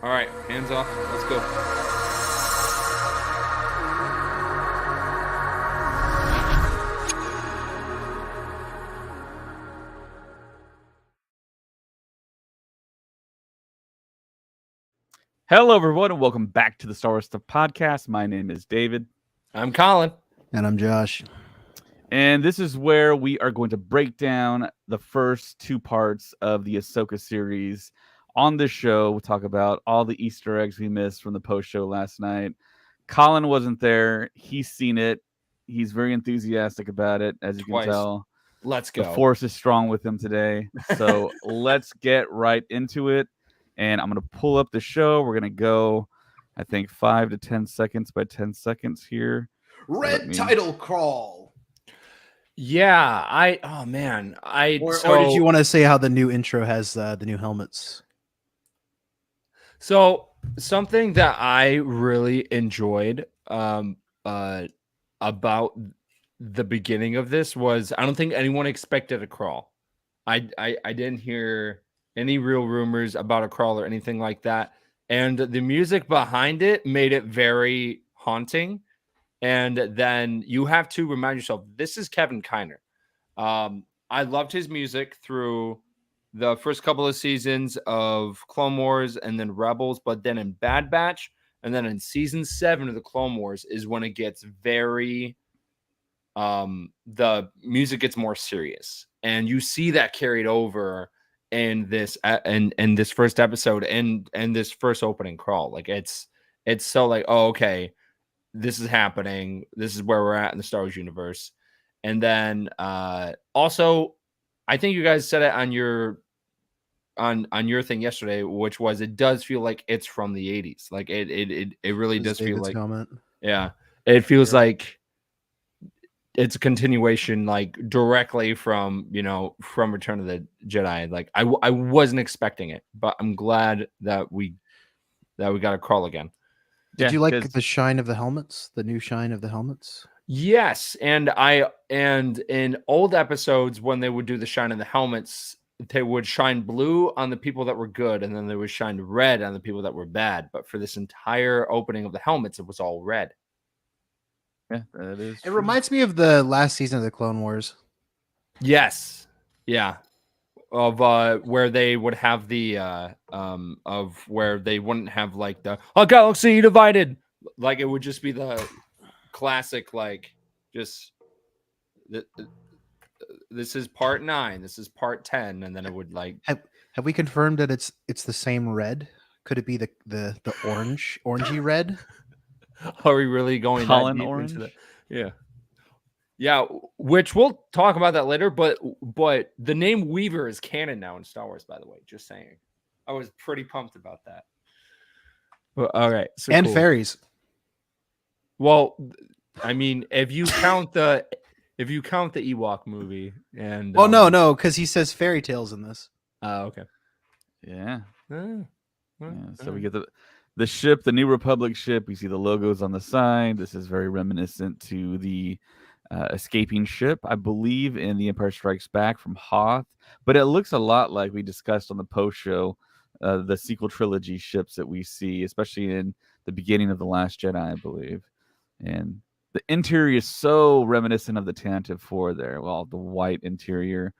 All right, hands off. Let's go. Hello, everyone, and welcome back to the Star Wars Stuff Podcast. My name is David, I'm Colin. And I'm Josh. and this is where we are going to break down the first two parts of the Ahsoka series. On this show, we'll talk about all the Easter eggs we missed from the post show last night. Colin wasn't there, he's seen it, he's very enthusiastic about it, as you can Twice. tell. Let's The go. force is strong with him today. So let's get right into it. And I'm going to pull up the show. We're going to go, I think, 5 to 10 seconds by 10 seconds here. Red title crawl. Yeah, oh man, Or did you want to say how the new intro has the new helmets? So something that I really enjoyed about the beginning of this was I don't think anyone expected a crawl. I didn't hear any real rumors about a crawl or anything like that. And the music behind it made it very haunting. And then you have to remind yourself, this is Kevin Kiner. I loved his music through the first couple of seasons of Clone Wars and then Rebels, but then in Bad Batch and then in season 7 of the Clone Wars is when it gets very the music gets more serious, and you see that carried over in this and this first episode and this first opening crawl. Like it's so like, oh, okay, this is happening, this is where we're at in the Star Wars universe. And then also I think you guys said it on your thing yesterday, which was it does feel like it's from the 80s. Like it really does feel like comment. Yeah, it feels like it's a continuation, like directly from from Return of the Jedi. Like I wasn't expecting it, but I'm glad that we got a crawl again. Did you like the shine of the helmets? The new shine of the helmets? Yes, and in old episodes when they would do the shine of the helmets, they would shine blue on the people that were good, and then they would shine red on the people that were bad. But for this entire opening of the helmets, it was all red. Yeah, that is. It reminds me of the last season of the Clone Wars. Yes, yeah, of where they would have the of where they wouldn't have like the galaxy divided, like it would just be the classic, like just this is part 9, this is part 10, and then it would like. Have we confirmed that it's the same red? Could it be the orangey red? Are we really going Colin that deep orange? into that? Yeah, which we'll talk about that later. But the name Weaver is canon now in Star Wars, by the way. Just saying, I was pretty pumped about that. Well, all right, so and cool. fairies. Well, I mean, if you count the Ewok movie, and no, because he says fairy tales in this. Okay, Yeah. yeah. So we get the ship, the New Republic ship. We see the logos on the side. This is very reminiscent to the escaping ship, I believe, in The Empire Strikes Back from Hoth. But it looks a lot like we discussed on the post show, the sequel trilogy ships that we see, especially in the beginning of The Last Jedi, I believe. And the interior is so reminiscent of the Tantive 4 there. Well, the white interior.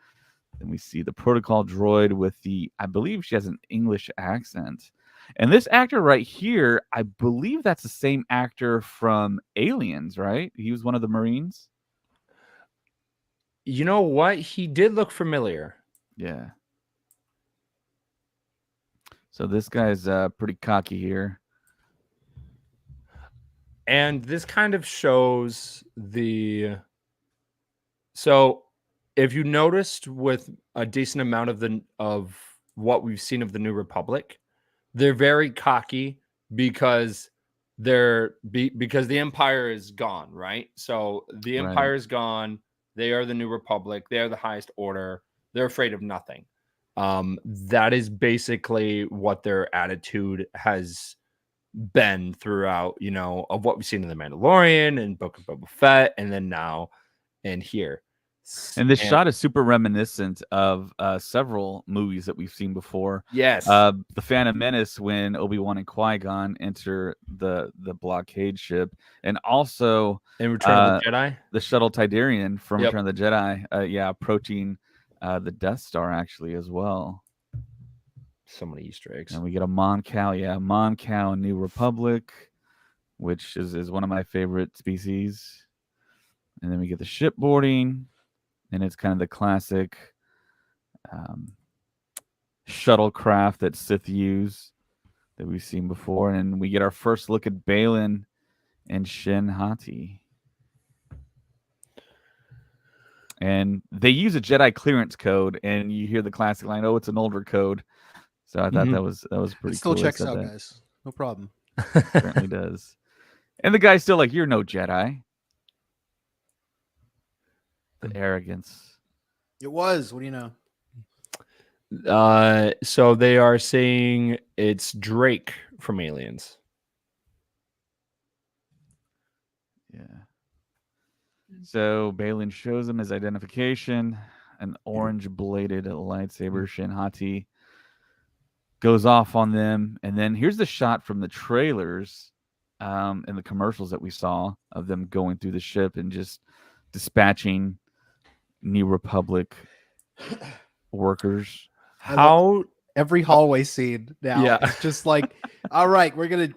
Then we see the protocol droid with I believe she has an English accent. And this actor right here, I believe that's the same actor from Aliens, right? He was one of the Marines. You know what? He did look familiar. Yeah. So this guy's pretty cocky here. And this kind of shows so if you noticed with a decent amount of what we've seen of the New Republic, they're very cocky because because the Empire is gone, right? So the Empire is gone. They are the New Republic. They are the highest order. They're afraid of nothing. That is basically what their attitude has been throughout, of what we've seen in The Mandalorian and Book of Boba Fett, and then now and here. And this shot is super reminiscent of several movies that we've seen before. Yes. The Phantom Menace, when Obi-Wan and Qui-Gon enter the blockade ship, and also in Return of the Jedi, the shuttle Tidarian from Yep. Return of the Jedi, approaching the Death Star actually as well. So many Easter eggs. And we get a Mon Cal, Mon Cal New Republic, which is one of my favorite species. And then we get the shipboarding, and it's kind of the classic shuttlecraft that Sith use that we've seen before. And we get our first look at Baylan and Shin Hati. And they use a Jedi clearance code, and you hear the classic line, "Oh, it's an older code." So I thought that was pretty It still cool. checks out, guys. No problem. Certainly does. And the guy's still like, "You're no Jedi." The arrogance. It was. What do you know? So they are saying it's Drake from Aliens. Yeah. So Baylan shows him his identification, an orange-bladed lightsaber. Shin Hati goes off on them, and then here's the shot from the trailers and the commercials that we saw of them going through the ship and just dispatching New Republic workers. How every hallway scene now? Yeah. It's just like, all right, we're gonna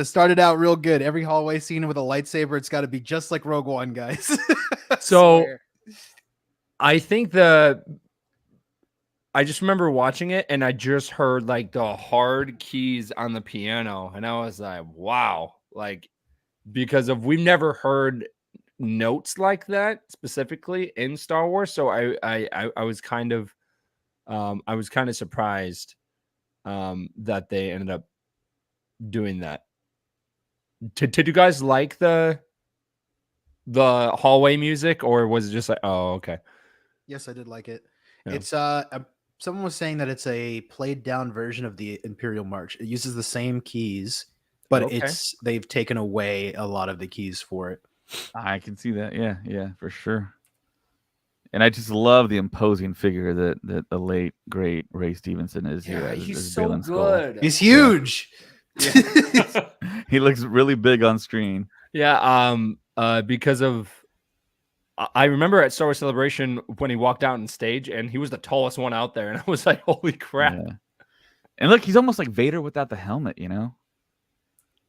start it out real good. Every hallway scene with a lightsaber, it's got to be just like Rogue One, guys. So I think I just remember watching it, and I just heard like the hard keys on the piano, and I was like, wow, like because we've never heard notes like that specifically in Star Wars. So I was kind of surprised that they ended up doing that. Did you guys like the hallway music, or was it just like, oh, okay? Yes, I did like it. Yeah. It's someone was saying that it's a played down version of the Imperial March. It uses the same keys, but Okay. they've taken away a lot of the keys for it. I can see that. Yeah, for sure. And I just love the imposing figure that the late great Ray Stevenson is here. He's as so Baylan Skoll. good. He's huge. Yeah. He looks really big on screen. Yeah, because of I remember at Star Wars Celebration when he walked out on stage and he was the tallest one out there, and I was like, holy crap. Yeah. And look, he's almost like Vader without the helmet, you know?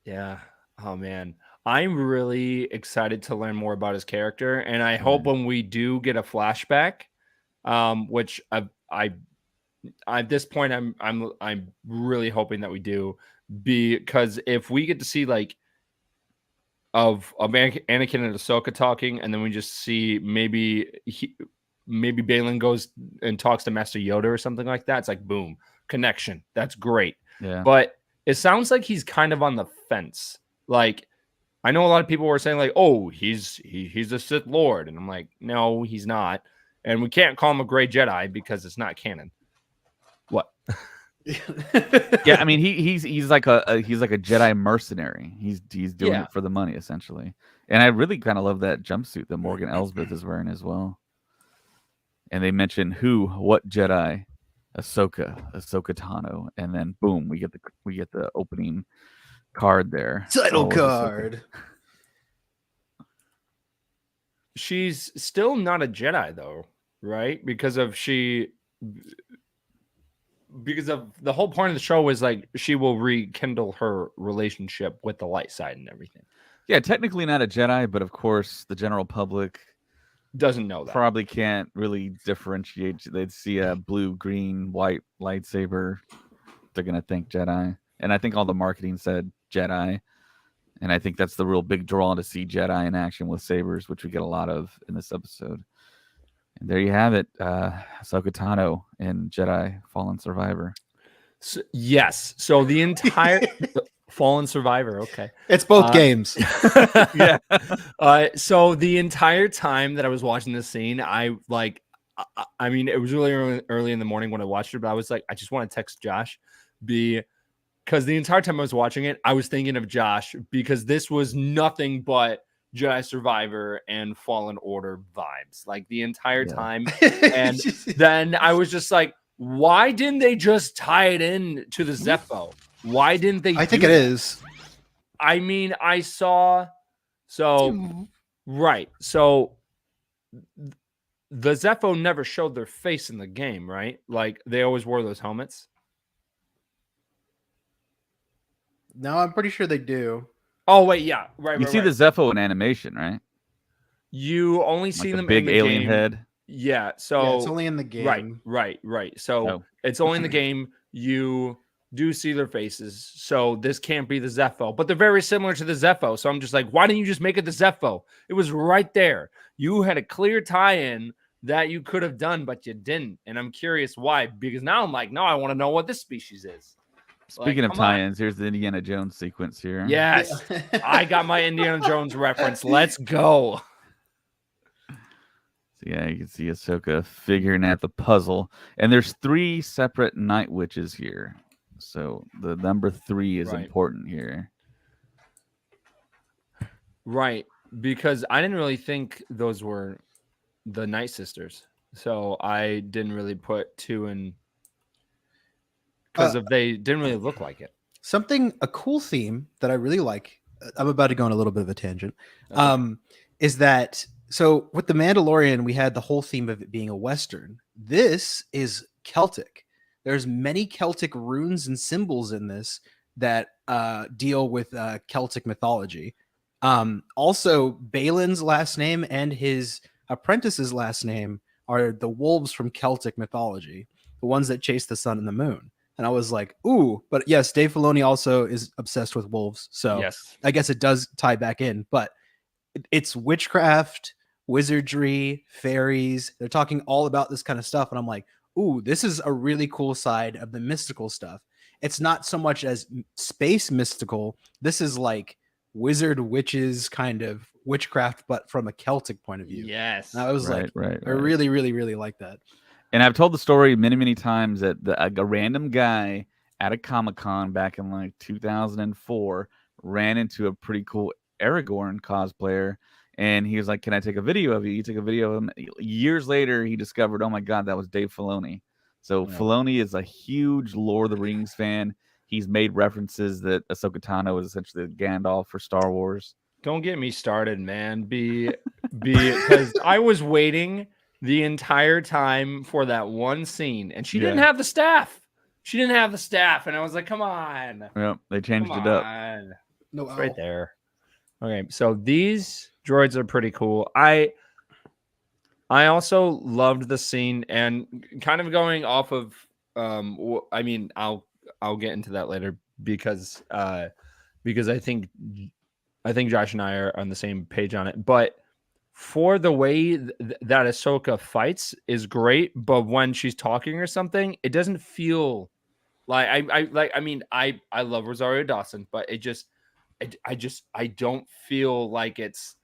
Yeah. Oh man. I'm really excited to learn more about his character, and I hope when we do get a flashback, which I at this point I'm really hoping that we do, because if we get to see like of Anakin and Ahsoka talking, and then we just see maybe Baylan goes and talks to Master Yoda or something like that. It's like boom, connection. That's great. Yeah. But it sounds like he's kind of on the fence. Like I know a lot of people were saying like, oh, he's a Sith Lord, and I'm like, no, he's not, and we can't call him a Gray Jedi because it's not canon. What? Yeah, I mean he's like a Jedi mercenary. He's doing it for the money essentially. And I really kind of love that jumpsuit that Morgan Elsbeth is wearing as well. And they mention what Jedi, Ahsoka Tano, and then boom, we get the opening card there. Title card. She's still not a Jedi though, right? Because of the whole point of the show was like she will rekindle her relationship with the light side and everything. Yeah, technically not a Jedi, but of course the general public doesn't know that. Probably can't really differentiate. They'd see a blue, green, white lightsaber, they're gonna think Jedi. And I think all the marketing said Jedi. And I think that's the real big draw, to see Jedi in action with sabers, which we get a lot of in this episode. And there you have it, Ahsoka Tano in Jedi Fallen Survivor. So, yes. So the entire Fallen Survivor. Okay. It's both games. Yeah. So the entire time that I was watching this scene, I mean, it was really early in the morning when I watched it, but I was like, I just want to text Josh because the entire time I was watching it, I was thinking of Josh, because this was nothing but Jedi Survivor and Fallen Order vibes like the entire Yeah. time. And then I was just like, why didn't they just tie it in to the Zepho? Why didn't they? I think do it that? is. I mean, I saw right. So the Zepho never showed their face in the game, right? Like they always wore those helmets. No, I'm pretty sure they do. Oh wait, yeah, right. You see the Zepho in animation, right? You only Like see the them big in the alien game. head. Yeah, Yeah, so it's only in the game. right. So Oh. it's only in the game. You do see their faces. So this can't be the Zepho, but they're very similar to the Zepho. So I'm just like, why didn't you just make it the Zepho? It was right there. You had a clear tie-in that you could have done, but you didn't. And I'm curious why. Because now I'm like, no, I want to know what this species is. Speaking Like, of come on. tie-ins, here's the Indiana Jones sequence here. Yes, I got my Indiana Jones reference. Let's go. So yeah, you can see Ahsoka figuring out the puzzle. And there's 3 separate night witches here. So the number 3 is Right. important here. Right, because I didn't really think those were the Night Sisters, so I didn't really put 2 in because of they didn't really look like it. A cool theme that I really like. I'm about to go on a little bit of a tangent. Okay. Is that so? With the Mandalorian, we had the whole theme of it being a Western. This is Celtic. There's many Celtic runes and symbols in this that deal with Celtic mythology. Also, Balin's last name and his apprentice's last name are the wolves from Celtic mythology, the ones that chase the sun and the moon. And I was like, ooh, but yes, Dave Filoni also is obsessed with wolves. So Yes. I guess it does tie back in, but it's witchcraft, wizardry, fairies. They're talking all about this kind of stuff. And I'm like, ooh, this is a really cool side of the mystical stuff. It's not so much as space mystical. This is like wizard witches kind of witchcraft, but from a Celtic point of view. Yes. And I was Right. I really, really, really like that. And I've told the story many, many times that a random guy at a Comic-Con back in like 2004 ran into a pretty cool Aragorn cosplayer, and he was like, "Can I take a video of you?" He took a video of him. Years later, he discovered, oh my God, that was Dave Filoni. So Yeah. Filoni is a huge Lord of the Rings fan. He's made references that Ahsoka Tano is essentially Gandalf for Star Wars. Don't get me started, man. Because I was waiting the entire time for that one scene, and she didn't have the staff. She didn't have the staff, and I was like, "Come on, Yep, they changed come it up. on." No, It's right there. Okay, so these droids are pretty cool. I also loved the scene, and kind of going off of I mean, I'll get into that later because I think Josh and I are on the same page on it. But for the way that Ahsoka fights is great, but when she's talking or something, it doesn't feel like I love Rosario Dawson, but it just I don't feel like it's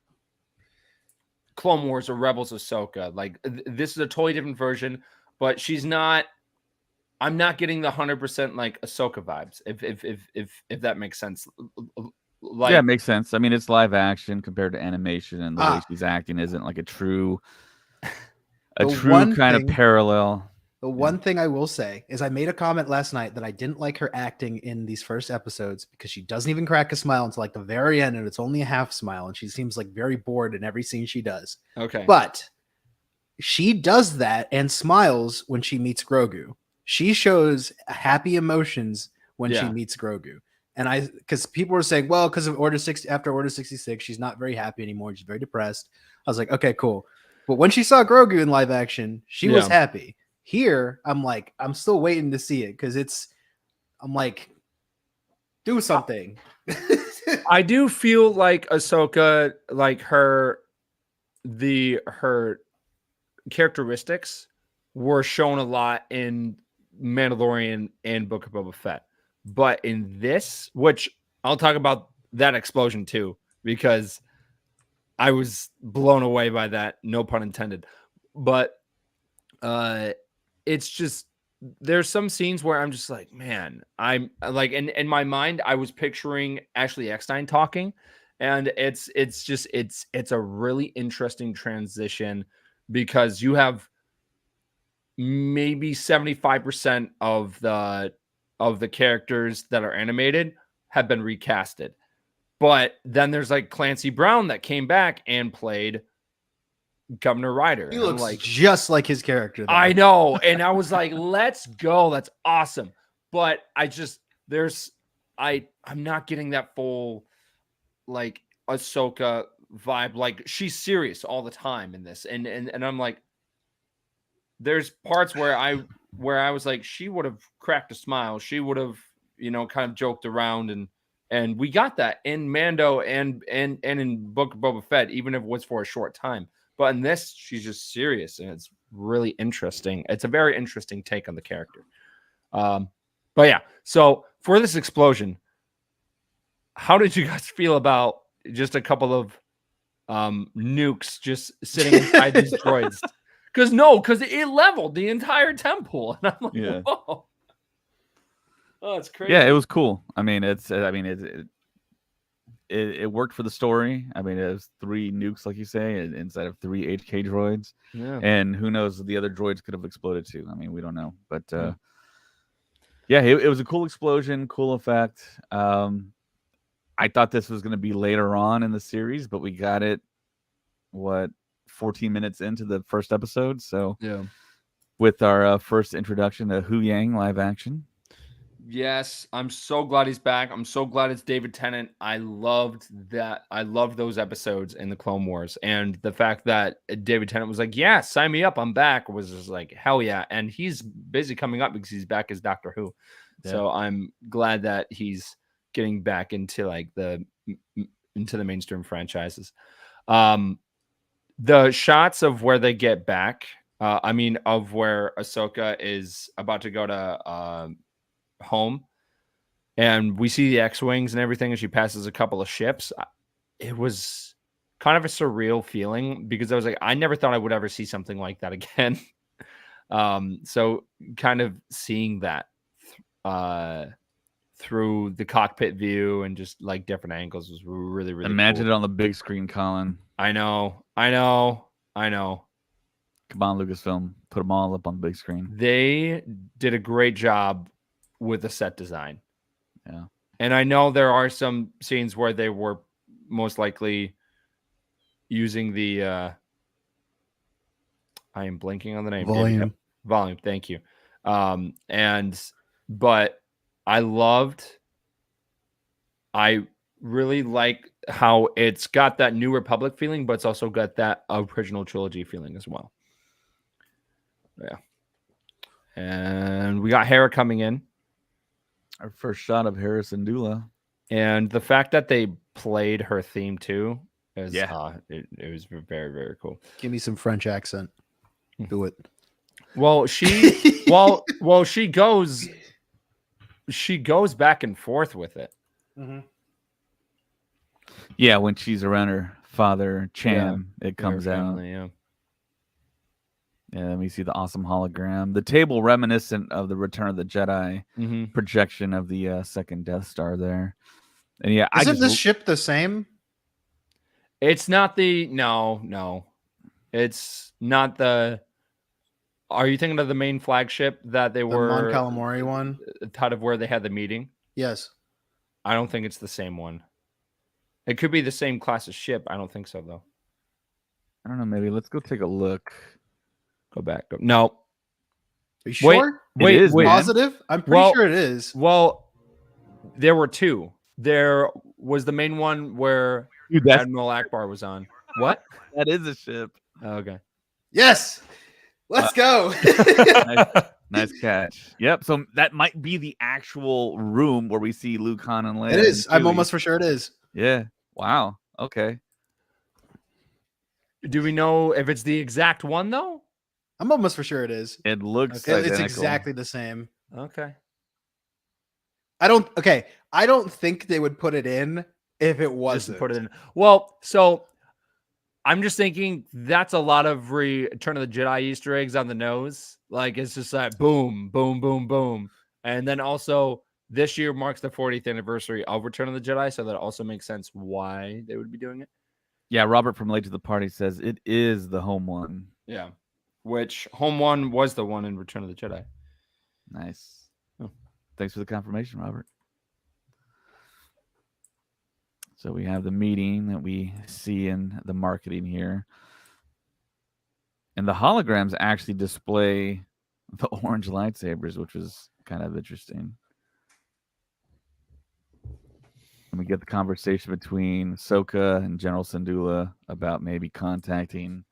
Clone Wars or Rebels Ahsoka. Like this is a totally different version, but she's not. I'm not getting the 100% like Ahsoka vibes. If that makes sense. Like, yeah, it makes sense. I mean, it's live action compared to animation, and the way Ah. she's acting isn't like a true The kind one of thing- parallel. The one thing I will say is I made a comment last night that I didn't like her acting in these first episodes because she doesn't even crack a smile until like the very end, and it's only a half smile, and she seems like very bored in every scene she does. okay, But she does that and smiles when she meets Grogu. She shows happy emotions when she Yeah. meets Grogu. And because people were saying, well, because of after Order 66, she's not very happy anymore. She's very depressed. I was like, okay, cool. But when she saw Grogu in live action, she was Yeah. happy. Here, I'm like, I'm still waiting to see it because I'm like, do something. I do feel like Ahsoka, like her characteristics were shown a lot in Mandalorian and Book of Boba Fett. But in this, which I'll talk about that explosion too, because I was blown away by that, no pun intended. But it's just there's some scenes where I'm just like, man, I'm like in my mind, I was picturing Ashley Eckstein talking, And it's a really interesting transition because you have maybe 75% of the characters that are animated have been recasted. But then there's like Clancy Brown that came back and played Governor Ryder. He And I'm looks like, just like his character. Though. I know. And I was like, let's go. That's awesome. But I'm not getting that full like Ahsoka vibe. Like she's serious all the time in this. And I'm like, there's parts where I was like, she would have cracked a smile. She would have, kind of joked around, and we got that in Mando and in Book of Boba Fett, even if it was for a short time. But in this, she's just serious, and it's really interesting. It's a very interesting take on the character. But yeah, so for this explosion, how did you guys feel about just a couple of nukes just sitting inside these droids? Because it leveled the entire temple, and I'm like, Yeah. whoa. Oh, it's crazy. Yeah, it was cool. I mean, it worked for the story. I mean, it was 3 nukes, like you say, inside of 3 HK droids. Yeah. And who knows, the other droids could have exploded too. I mean, we don't know. But yeah, it was a cool explosion, cool effect. I thought this was going to be later on in the series, but we got it, 14 minutes into the first episode. So Yeah. with our first introduction to Hu Yang live action. Yes, I'm so glad he's back. I'm so glad it's David Tennant. I loved that. I loved those episodes in the Clone Wars, and the fact that David Tennant was like, "Yeah, sign me up. I'm back." Was just like, hell yeah. And he's busy coming up because he's back as Doctor Who. Yeah. So I'm glad that he's getting back into like into the mainstream franchises. The shots of where they get back, of where Ahsoka is about to go to home, and we see the X-wings and everything as she passes a couple of ships. It was kind of a surreal feeling because I was like, I never thought I would ever see something like that again. So kind of seeing that through the cockpit view and just like different angles was really, really Imagine cool. it on the big screen, Colin. I know. Come on, Lucasfilm. Put them all up on the big screen. They did a great job with the set design. Yeah. And I know there are some scenes where they were most likely using the I am blanking on the name. Volume. Volume, thank you. But I really like how it's got that New Republic feeling, but it's also got that original trilogy feeling as well. Yeah. And we got Hera coming in. Our first shot of Harrison Dula. And the fact that they played her theme too is it was very, very cool. Give me some French accent. Do it. Well, she goes back and forth with it. Mm-hmm. Yeah, when she's around her father, Cham, it comes family, out. Yeah, let me see the awesome hologram. The table reminiscent of the Return of the Jedi projection of the second Death Star there. And yeah, isn't this ship the same? It's not no. It's not the. Are you thinking of the main flagship that they were Mon Calamari one? Out of where they had the meeting? Yes. I don't think it's the same one. It could be the same class of ship. I don't think so though. I don't know. Maybe let's go take a look. Go back. No. Are you sure? Wait. Positive? I'm pretty sure it is. Well, there were 2. There was the main one where Admiral Akbar was on. What? That is a ship. Oh, okay. Yes. Let's go. Nice catch. Yep. So that might be the actual room where we see Luke, Han, and Leia. It is. I'm almost for sure it is. Yeah. Wow. Okay. Do we know if it's the exact one though? I'm almost for sure it is. It looks identical. It's exactly the same. Okay. I don't think they would put it in if it wasn't. Just put it in. Well, so I'm just thinking that's a lot of Return of the Jedi Easter eggs on the nose. Like it's just like boom, boom, boom, boom. And then also this year marks the 40th anniversary of Return of the Jedi, so that also makes sense why they would be doing it. Yeah, Robert from Late to the Party says it is the home one. Yeah, which home one was the one in Return of the Jedi. Nice. Oh. Thanks for the confirmation, Robert. So we have the meeting that we see in the marketing here. And the holograms actually display the orange lightsabers, which was kind of interesting. And we get the conversation between Ahsoka and General Syndulla about maybe contacting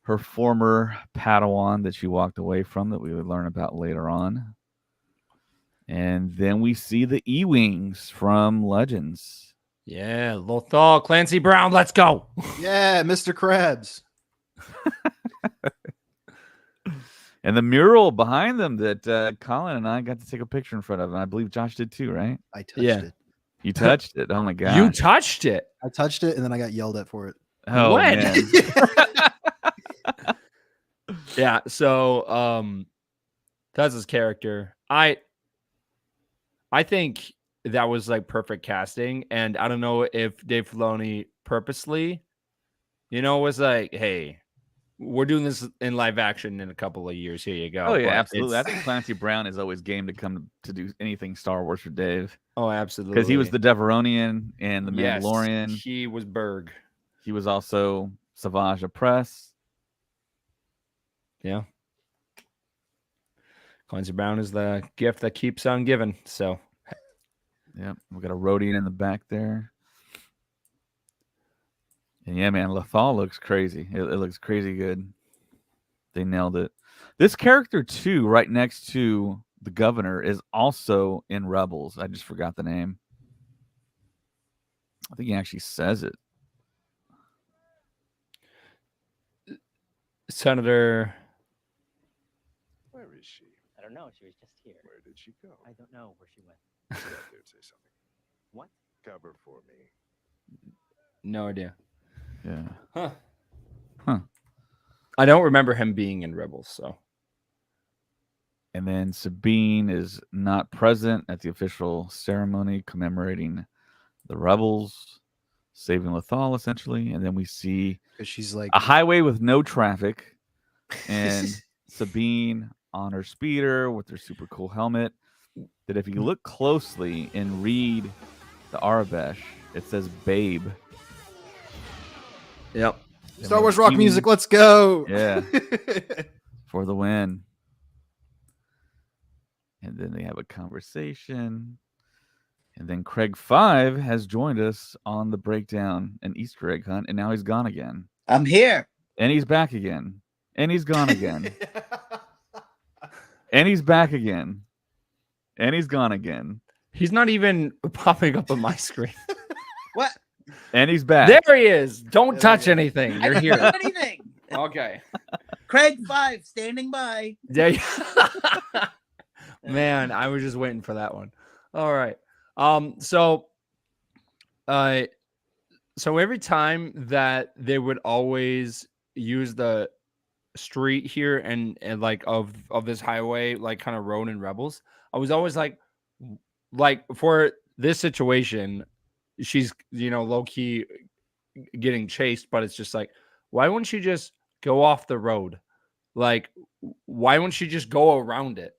her former Padawan that she walked away from that we would learn about later on. And then we see the E-Wings from Legends. Yeah, Lothal, Clancy Brown, let's go. Yeah, Mr. Krabs. And the mural behind them that Colin and I got to take a picture in front of, and I believe Josh did too, right? I touched Yeah. it. You touched it. Oh my god! You touched it. I touched it, and then I got yelled at for it. Oh When? man! Yeah, so that's his character. I think that was like perfect casting, and I don't know if Dave Filoni purposely, was like, hey, we're doing this in live action in a couple of years. Here you go. Oh yeah, But absolutely. I think Clancy Brown is always game to come to do anything Star Wars for Dave. Oh, absolutely. Because he was the Deveronian and the Mandalorian. Yes, he was Berg. He was also Savage Opress. Yeah. Clancy Brown is the gift that keeps on giving. So, yeah, we got a Rodian in the back there. And yeah, man, Lothal looks crazy. It looks crazy good. They nailed it. This character, too, right next to the governor, is also in Rebels. I just forgot the name. I think he actually says it. Senator. Where is she? I don't know. She was just here. Where did she go? I don't know where she went. Get out there and say something. What? Cover for me. No idea. Yeah. Huh. I don't remember him being in Rebels, so. And then Sabine is not present at the official ceremony commemorating the rebels, saving Lothal, essentially. And then we see She's like a highway with no traffic, and Sabine on her speeder with her super cool helmet. That if you look closely and read the Arabesh, it says "Babe." Yep. Star Wars rock music. Let's go. Yeah. For the win. And then they have a conversation. And then Craig 5 has joined us on the breakdown and Easter egg hunt, and now he's gone again. I'm here. And he's back again. And he's gone again. And he's back again. And he's gone again. He's not even popping up on my screen. What? And he's back. There he is. Don't There touch we go. anything. I You're didn't here. do anything. Okay. Craig 5 standing by. There you- Man, I was just waiting for that one. All right. So every time that they would always use the street here and like of this highway, like kind of road in Rebels, I was always like for this situation, she's low key getting chased, but it's just like, why wouldn't she just go off the road? Like, why wouldn't she just go around it?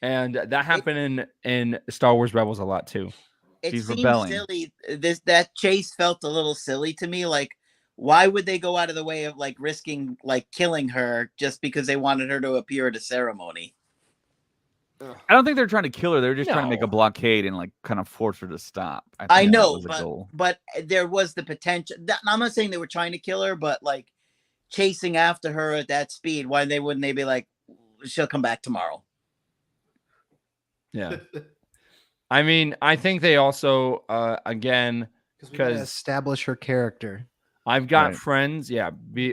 And that happened in Star Wars Rebels a lot too. It She's seems rebelling. silly. That chase felt a little silly to me. Like, why would they go out of the way of like risking like killing her just because they wanted her to appear at a ceremony? I don't think they're trying to kill her. They're just trying to make No. a blockade and like kind of force her to stop. I think that know, was the goal. but there was the potential. I'm not saying they were trying to kill her, but like chasing after her at that speed, why wouldn't they be like, she'll come back tomorrow? Yeah. I mean, I think they also again, we gotta 'cause- establish her character. I've got Right. friends. Yeah.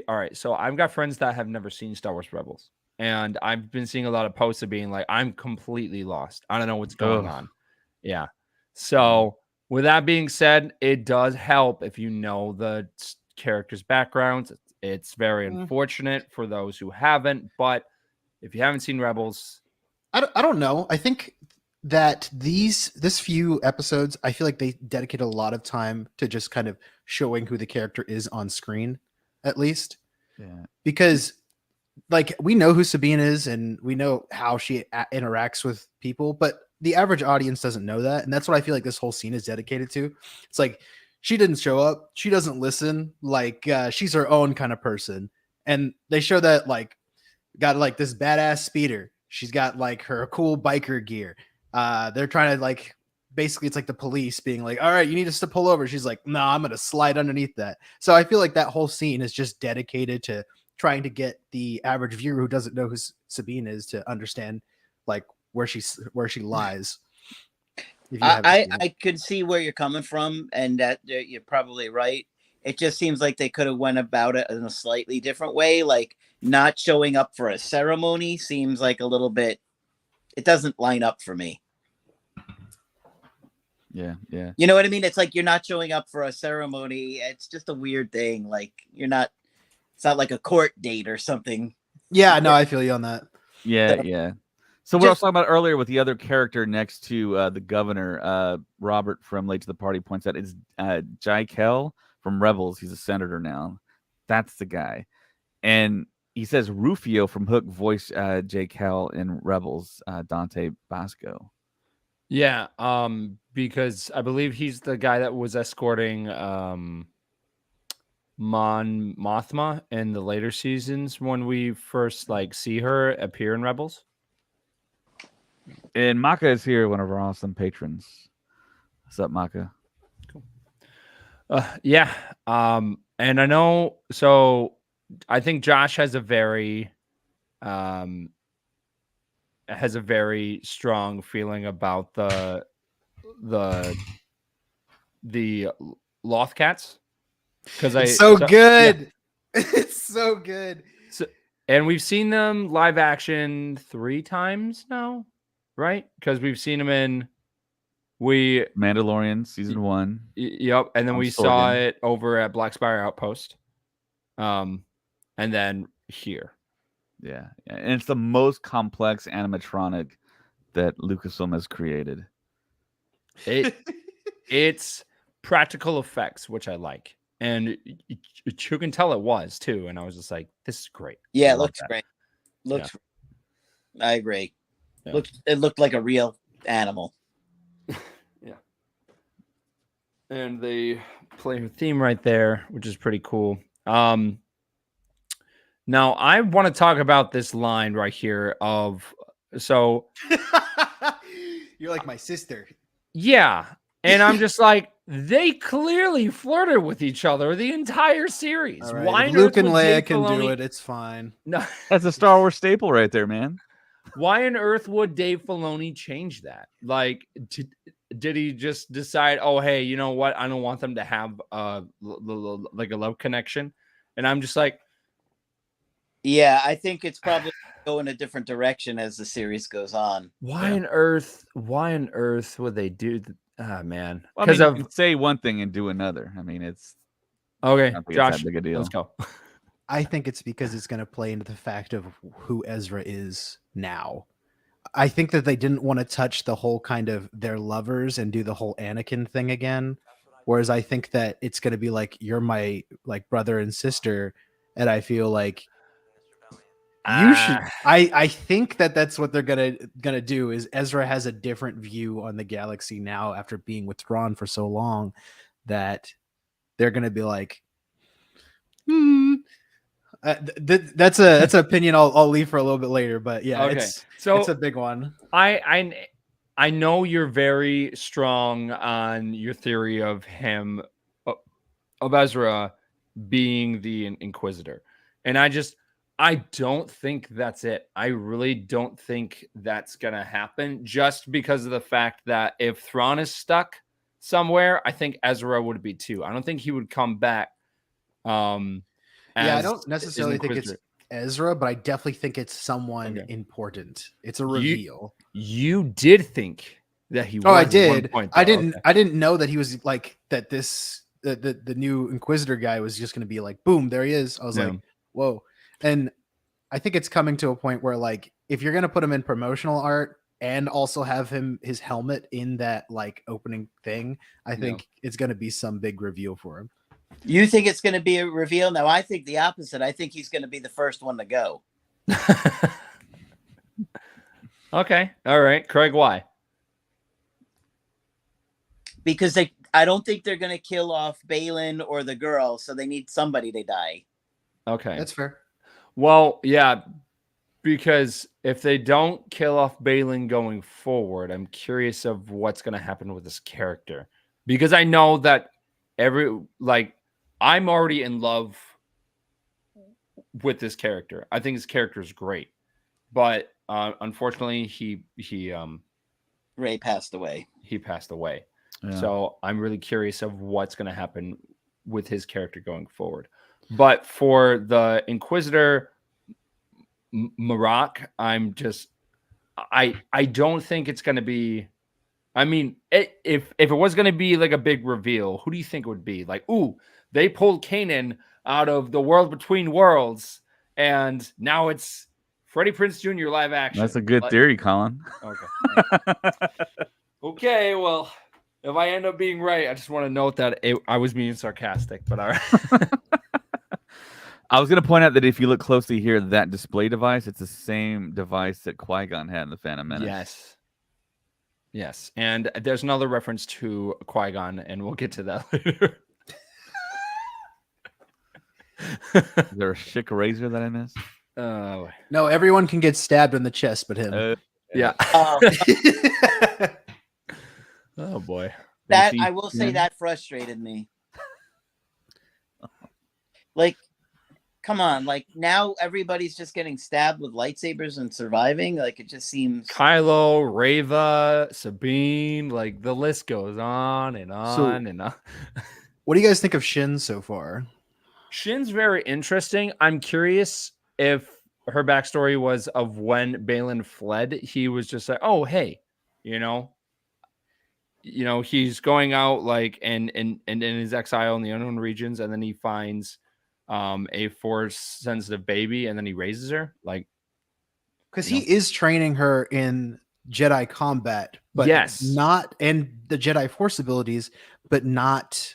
All right. So I've got friends that have never seen Star Wars Rebels. And I've been seeing a lot of posts of being like, I'm completely lost. I don't know what's going Ugh. on. Yeah. So with that being said, it does help if you know the characters' backgrounds. It's very unfortunate for those who haven't. But if you haven't seen Rebels, I don't know. I think that this few episodes, I feel like they dedicate a lot of time to just kind of showing who the character is on screen, at least. Yeah. Because like we know who Sabine is and we know how she interacts with people, but the average audience doesn't know that, and that's what I feel like this whole scene is dedicated to. It's like she didn't show up, she doesn't listen, like she's her own kind of person, and they show that like got like this badass speeder. She's got like her cool biker gear. They're trying to like basically it's like the police being like, all right, you need us to pull over. She's like, no, I'm gonna slide underneath that. So I feel like that whole scene is just dedicated to trying to get the average viewer who doesn't know who Sabine is to understand like where she lies. If you haven't seen it. I could see where you're coming from, and that you're probably right. It just seems like they could have went about it in a slightly different way. Like not showing up for a ceremony seems like a little bit. It doesn't line up for me. Yeah. You know what I mean? It's like you're not showing up for a ceremony. It's just a weird thing. Like you're not. It's not like a court date or something. Yeah, no, I feel you on that. Yeah. So what I was talking about earlier with the other character next to the governor, Robert from Late to the Party points out is Jai Kell from Rebels. He's a senator now. That's the guy. And he says Rufio from Hook voiced Jai Kell in Rebels, Dante Basco. Yeah, because I believe he's the guy that was escorting Mon Mothma in the later seasons when we first like see her appear in Rebels. And Maka is here, one of our awesome patrons. What's up, Maka? Cool. Yeah. And I know. So I think Josh has a very strong feeling about the Lothcats because It's so good. Yeah. It's so good. So, and we've seen them live action 3 times now, right? Because we've seen them in Mandalorian season 1. Yep, and then we saw it over at Black Spire Outpost, and then here. Yeah, and it's the most complex animatronic that Lucasfilm has created. It's practical effects, which I like, and you can tell it was too. And I was just like, "This is great." Yeah, it looks great. Looks, yeah. I agree. Yeah. It looked like a real animal. Yeah, and they play her theme right there, which is pretty cool. Now I want to talk about this line right here of so you're like my sister. Yeah. And I'm just like, they clearly flirted with each other the entire series. Right. Why Luke and Leia can do it? It's fine. No, that's a Star Wars staple right there, man. Why on earth would Dave Filoni change that? Like, did he just decide, oh, hey, you know what? I don't want them to have like a love connection. And I'm just like, yeah, I think it's probably go in a different direction as the series goes on. Why on earth would they do that? Ah, man. Because you can say one thing and do another. I mean, it's okay. Josh, it's that big a deal. Let's go. I think it's because it's going to play into the fact of who Ezra is now. I think that they didn't want to touch the whole kind of their lovers and do the whole Anakin thing again. Whereas I think that it's going to be like, you're my like brother and sister. And I feel like you should. I think that that's what they're gonna do. Is Ezra has a different view on the galaxy now after being withdrawn for so long, that they're gonna be like, that's an opinion I'll leave for a little bit later. But yeah, okay. It's a big one. I know you're very strong on your theory of him of Ezra being the Inquisitor, and I don't think that's it. I really don't think that's going to happen just because of the fact that if Thrawn is stuck somewhere, I think Ezra would be too. I don't think he would come back. I don't necessarily think it's Ezra, but I definitely think it's someone important. It's a reveal. You did think that he was. Oh, I did. I didn't. Okay. I didn't know that he was like that. The new Inquisitor guy was just going to be like, boom, there he is. I was like, whoa. And I think it's coming to a point where, like, if you're going to put him in promotional art and also have his helmet in that like opening thing, I think it's going to be some big reveal for him. You think it's going to be a reveal? No, I think the opposite. I think he's going to be the first one to go. Okay. All right. Craig, why? Because I don't think they're going to kill off Balin or the girl, so they need somebody to die. Okay. That's fair. Well, yeah, because if they don't kill off Balin going forward, I'm curious of what's going to happen with this character. Because I know that I'm already in love with this character. I think his character is great. But unfortunately, Ray passed away. He passed away. Yeah. So I'm really curious of what's going to happen with his character going forward. But for the Inquisitor Marak, I don't think it's going to be. I mean, if it was going to be like a big reveal, who do you think it would be? Like, ooh, they pulled Kanan out of the World Between Worlds, and now it's Freddie Prinze Jr. live action. That's a good theory, Colin. Okay. Okay, well, if I end up being right, I just want to note that I was being sarcastic, but all right. I was going to point out that if you look closely here, that display device, it's the same device that Qui-Gon had in the Phantom Menace. Yes. And there's another reference to Qui-Gon, and we'll get to that later. Is there a Schick razor that I missed? No, everyone can get stabbed in the chest, but him. Yeah. Oh, Oh boy. that I will say that frustrated me. Like, come on! Like now, everybody's just getting stabbed with lightsabers and surviving. Like it just seems. Kylo, Reva, Sabine, like the list goes on and on and on. What do you guys think of Shin so far? Shin's very interesting. I'm curious if her backstory was of when Balin fled. He was just like, oh, hey, you know, he's going out like and in his exile in the unknown regions, and then he finds a force sensitive baby, and then he raises her. Like, because he is training her in Jedi combat, but not and the Jedi Force abilities, but not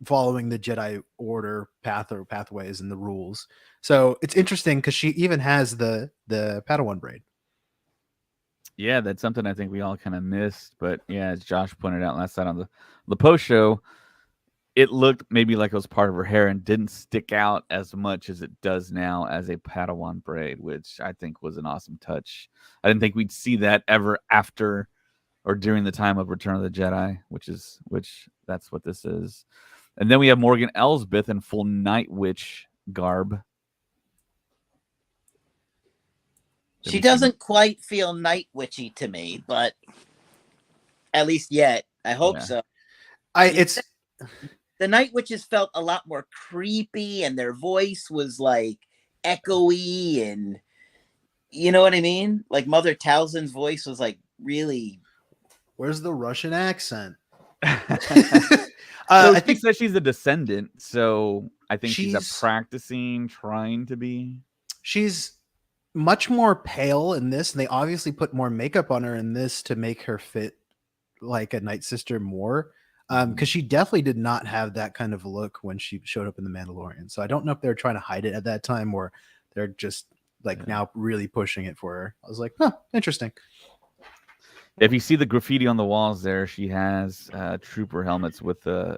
following the Jedi Order path or pathways and the rules. So it's interesting because she even has the Padawan braid. Yeah, that's something I think we all kind of missed. But yeah, as Josh pointed out last night on the post show, it looked maybe like it was part of her hair and didn't stick out as much as it does now as a Padawan braid, which I think was an awesome touch. I didn't think we'd see that ever after or during the time of Return of the Jedi, which that's what this is. And then we have Morgan Elsbeth in full Night Witch garb. She doesn't quite feel night witchy to me, but at least yet, I hope so. The night witches felt a lot more creepy, and their voice was like echoey, and you know what I mean? Like Mother Talzin's voice was like really. Where's the Russian accent? I think that she's a descendant, so I think she's a practicing, trying to be. She's much more pale in this, and they obviously put more makeup on her in this to make her fit like a Night Sister more. Because she definitely did not have that kind of look when she showed up in The Mandalorian. So I don't know if they're trying to hide it at that time or they're just like now really pushing it for her. I was like, huh, interesting. If you see the graffiti on the walls there, she has trooper helmets with a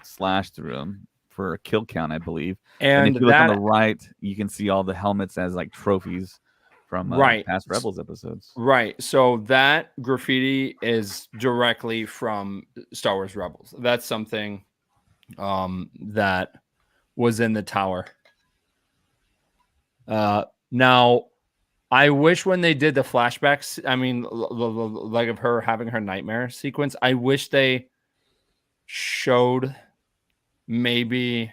slash through them for a kill count, I believe. And if you look on the right, you can see all the helmets as like trophies from past Rebels episodes. Right. So that graffiti is directly from Star Wars Rebels. That's something that was in the tower. Now, I wish when they did the flashbacks, I mean, like of her having her nightmare sequence, I wish they showed maybe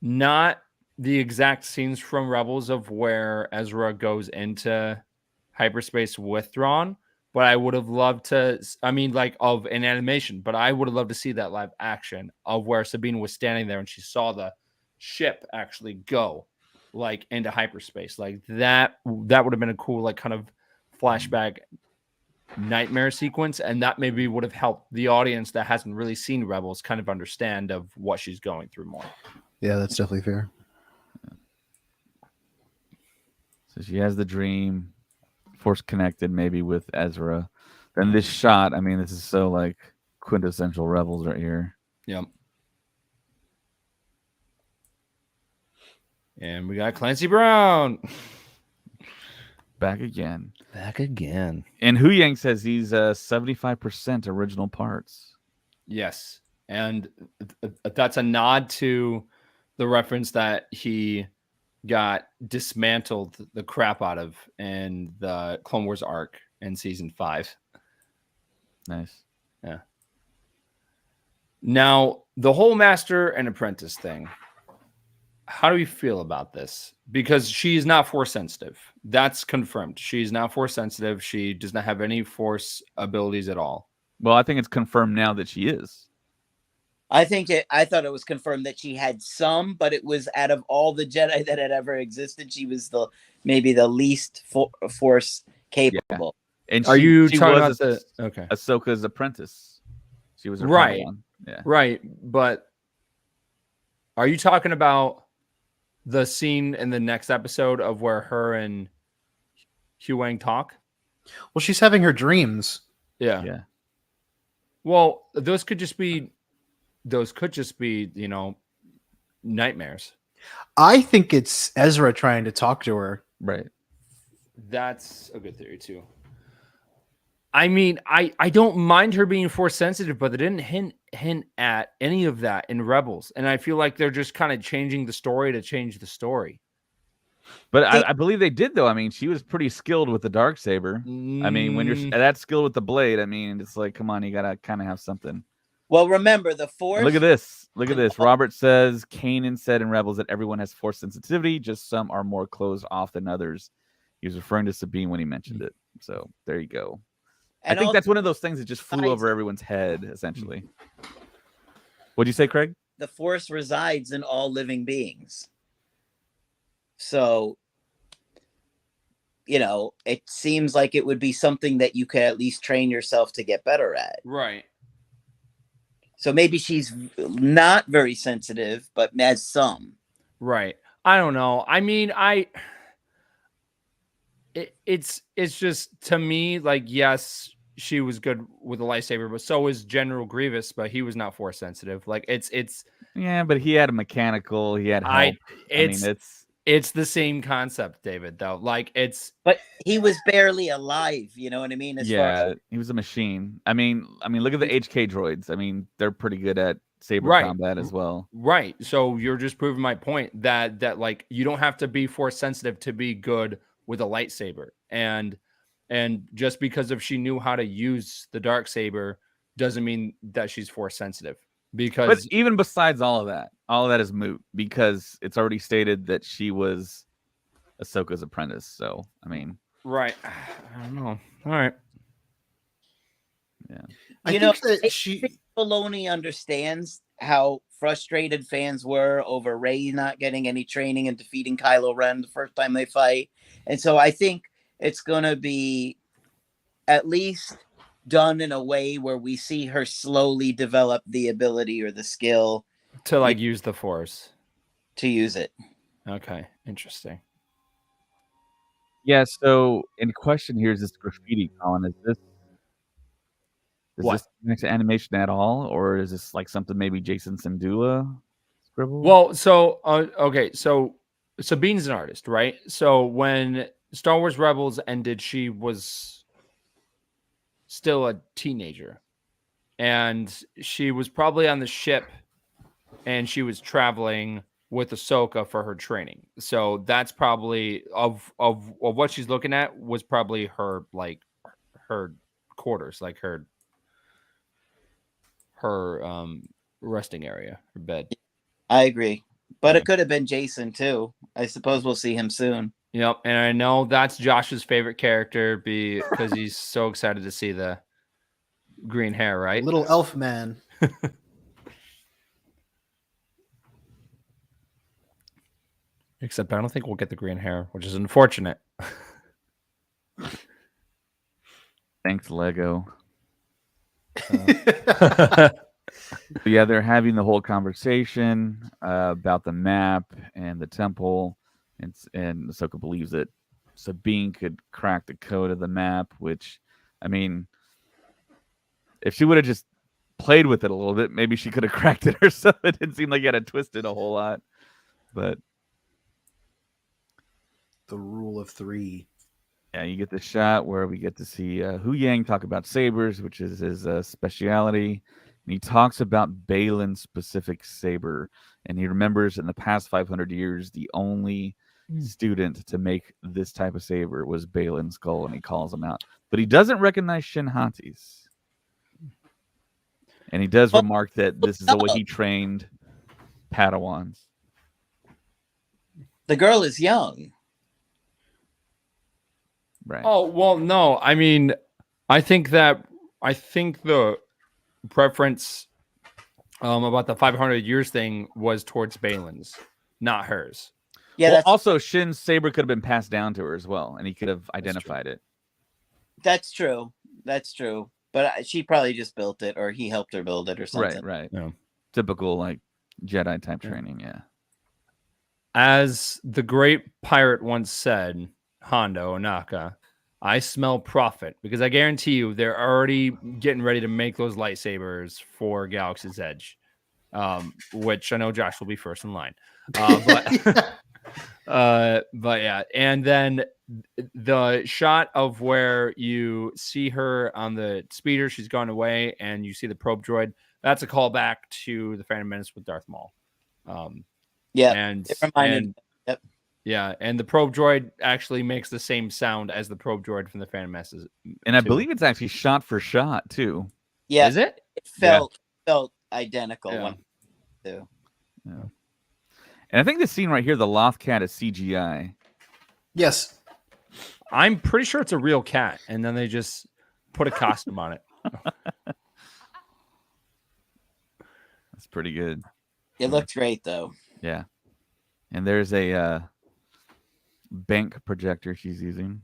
not the exact scenes from Rebels of where Ezra goes into hyperspace with Thrawn, but I would have loved to, I mean, like of an animation, but I would have loved to see that live action of where Sabine was standing there and she saw the ship actually go like into hyperspace. Like that would have been a cool, like kind of flashback nightmare sequence, and that maybe would have helped the audience that hasn't really seen Rebels kind of understand of what she's going through more. Yeah, that's definitely fair. So she has the dream, force connected maybe with Ezra. Then this shot, I mean, this is so like quintessential Rebels right here. Yep. And we got Clancy Brown Back again. back again. And Hu Yang says he's 75% original parts. Yes, and that's a nod to the reference that he got dismantled the crap out of in the Clone Wars arc in season 5. Nice. Yeah. Now, the whole master and apprentice thing. How do we feel about this? Because she's not force sensitive. That's confirmed. She's not force sensitive. She does not have any force abilities at all. Well, I think it's confirmed now that she is. I thought it was confirmed that she had some, but it was out of all the Jedi that had ever existed, she was maybe the least force capable. And Are you she talking was about the okay? Ahsoka's apprentice. She was her Right. Padawan. Yeah. Right, but are you talking about the scene in the next episode of where her and Hugh Wang talk? Well, she's having her dreams. Yeah. Yeah. Well, those could just be, nightmares. I think it's Ezra trying to talk to her. Right. That's a good theory too. I mean, I don't mind her being force sensitive, but they didn't hint at any of that in Rebels, and I feel like they're just kind of changing the story to change the story. But I believe they did, though. I mean, she was pretty skilled with the darksaber. I mean, when you're that skilled with the blade, I mean, it's like, come on, you gotta kind of have something. Well, remember the force. And look at this. Look at this. Robert says Kanan said in Rebels that everyone has force sensitivity, just some are more closed off than others. He was referring to Sabine when he mentioned it. So there you go. And I think also, that's one of those things that just flew over everyone's head, essentially. What'd you say, Craig? the force resides in all living beings. So, it seems like it would be something that you could at least train yourself to get better at. Right. So maybe she's not very sensitive, but has some. Right. I don't know. I mean, it's just, to me, like, yes, she was good with the lightsaber, but so was General Grievous, but he was not force sensitive. Like, it's Yeah, but he had a mechanical. He had help. It's the same concept, David, though. Like, but he was barely alive, you know what I mean? He was a machine. I mean, look at the HK droids. I mean, they're pretty good at saber combat as well. Right. So you're just proving my point that like you don't have to be force sensitive to be good with a lightsaber. And just because if she knew how to use the dark saber doesn't mean that she's force sensitive. But even besides all of that is moot because it's already stated that she was Ahsoka's apprentice. So, I mean, right. I don't know. All right. Yeah. I think that Filoni understands how frustrated fans were over Rey not getting any training and defeating Kylo Ren the first time they fight. And so I think it's going to be at least done in a way where we see her slowly develop the ability or the skill to like use the force to use it. Okay, interesting. Yeah, so in question here is this graffiti, Colin. Is this next animation at all, or is this like something maybe Jason Sandula scribbled? Well, so okay, so Sabine's an artist, right? So when Star Wars Rebels ended, she was still a teenager, and she was probably on the ship, and she was traveling with Ahsoka for her training. So that's probably of what she's looking at was probably her quarters, like her resting area, her bed. I agree, but it could have been Jason too. I suppose we'll see him soon. Yep, and I know that's Josh's favorite character because he's so excited to see the green hair, right? Little elf man. Except I don't think we'll get the green hair, which is unfortunate. Thanks, Lego. Uh, But yeah, they're having the whole conversation about the map and the temple, and Ahsoka believes that Sabine could crack the code of the map. Which, I mean, if she would have just played with it a little bit, maybe she could have cracked it herself. It didn't seem like you had to twist it a whole lot, but The rule of three. yeah, you get the shot where we get to see Hu Yang talk about sabers, which is his speciality. And he talks about Balin's specific saber. And he remembers in the past 500 years, the only student to make this type of saber was Balin Skull, and he calls him out. But he doesn't recognize Shin Hati's. And he does remark that this is the way he trained Padawans. The girl is young. Right. oh well, no. I mean, I think the preference about the 500 years thing was towards Balin's, not hers. Yeah, Well, that's also, Shin's saber could have been passed down to her as well, and he could have identified it. that's true. That's true. But she probably just built it, or he helped her build it, or something. Right. Yeah. Typical like Jedi type training. Yeah. As the great pirate once said, Hondo Onaka, I smell profit, because I guarantee you they're already getting ready to make those lightsabers for Galaxy's Edge, which I know Josh will be first in line. But yeah, and then the shot of where you see her on the speeder, she's gone away, and you see the probe droid. That's a callback to the Phantom Menace with Darth Maul. Yeah, and it reminded. and Yep. yeah, and the probe droid actually makes the same sound as the probe droid from the Phantom Menace. And I believe it's actually shot for shot too. Yeah, Is it? it felt identical. Yeah. One, too. Yeah. And I think this scene right here, the Loth cat, is CGI. Yes. I'm pretty sure it's a real cat, and then they just put a costume on it. That's pretty good. It looked great though. Yeah. And there's a bank projector she's using.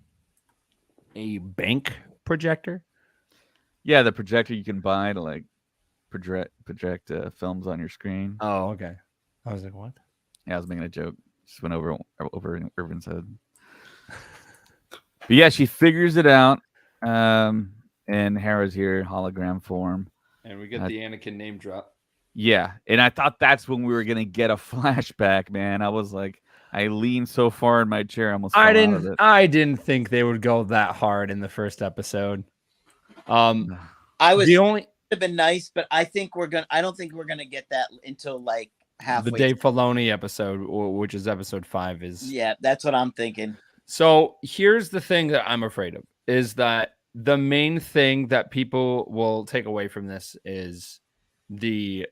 A bank projector? Yeah, the projector you can buy to like project films on your screen. Oh, okay. I was like, what? Yeah, I was making a joke. Just went over in Irvin's head. But yeah, she figures it out. And Hera's here, hologram form. And we get the Anakin name drop. Yeah, and I thought that's when we were gonna get a flashback, man. I was like, I leaned so far in my chair, I almost fell out of it. I didn't think they would go that hard in the first episode. I was the only have been nice, but I don't think we're gonna get that until like halfway. the Dave Filoni episode, which is episode 5, is Yeah, that's what I'm thinking. So here's the thing that I'm afraid of, is that the main thing that people will take away from this is the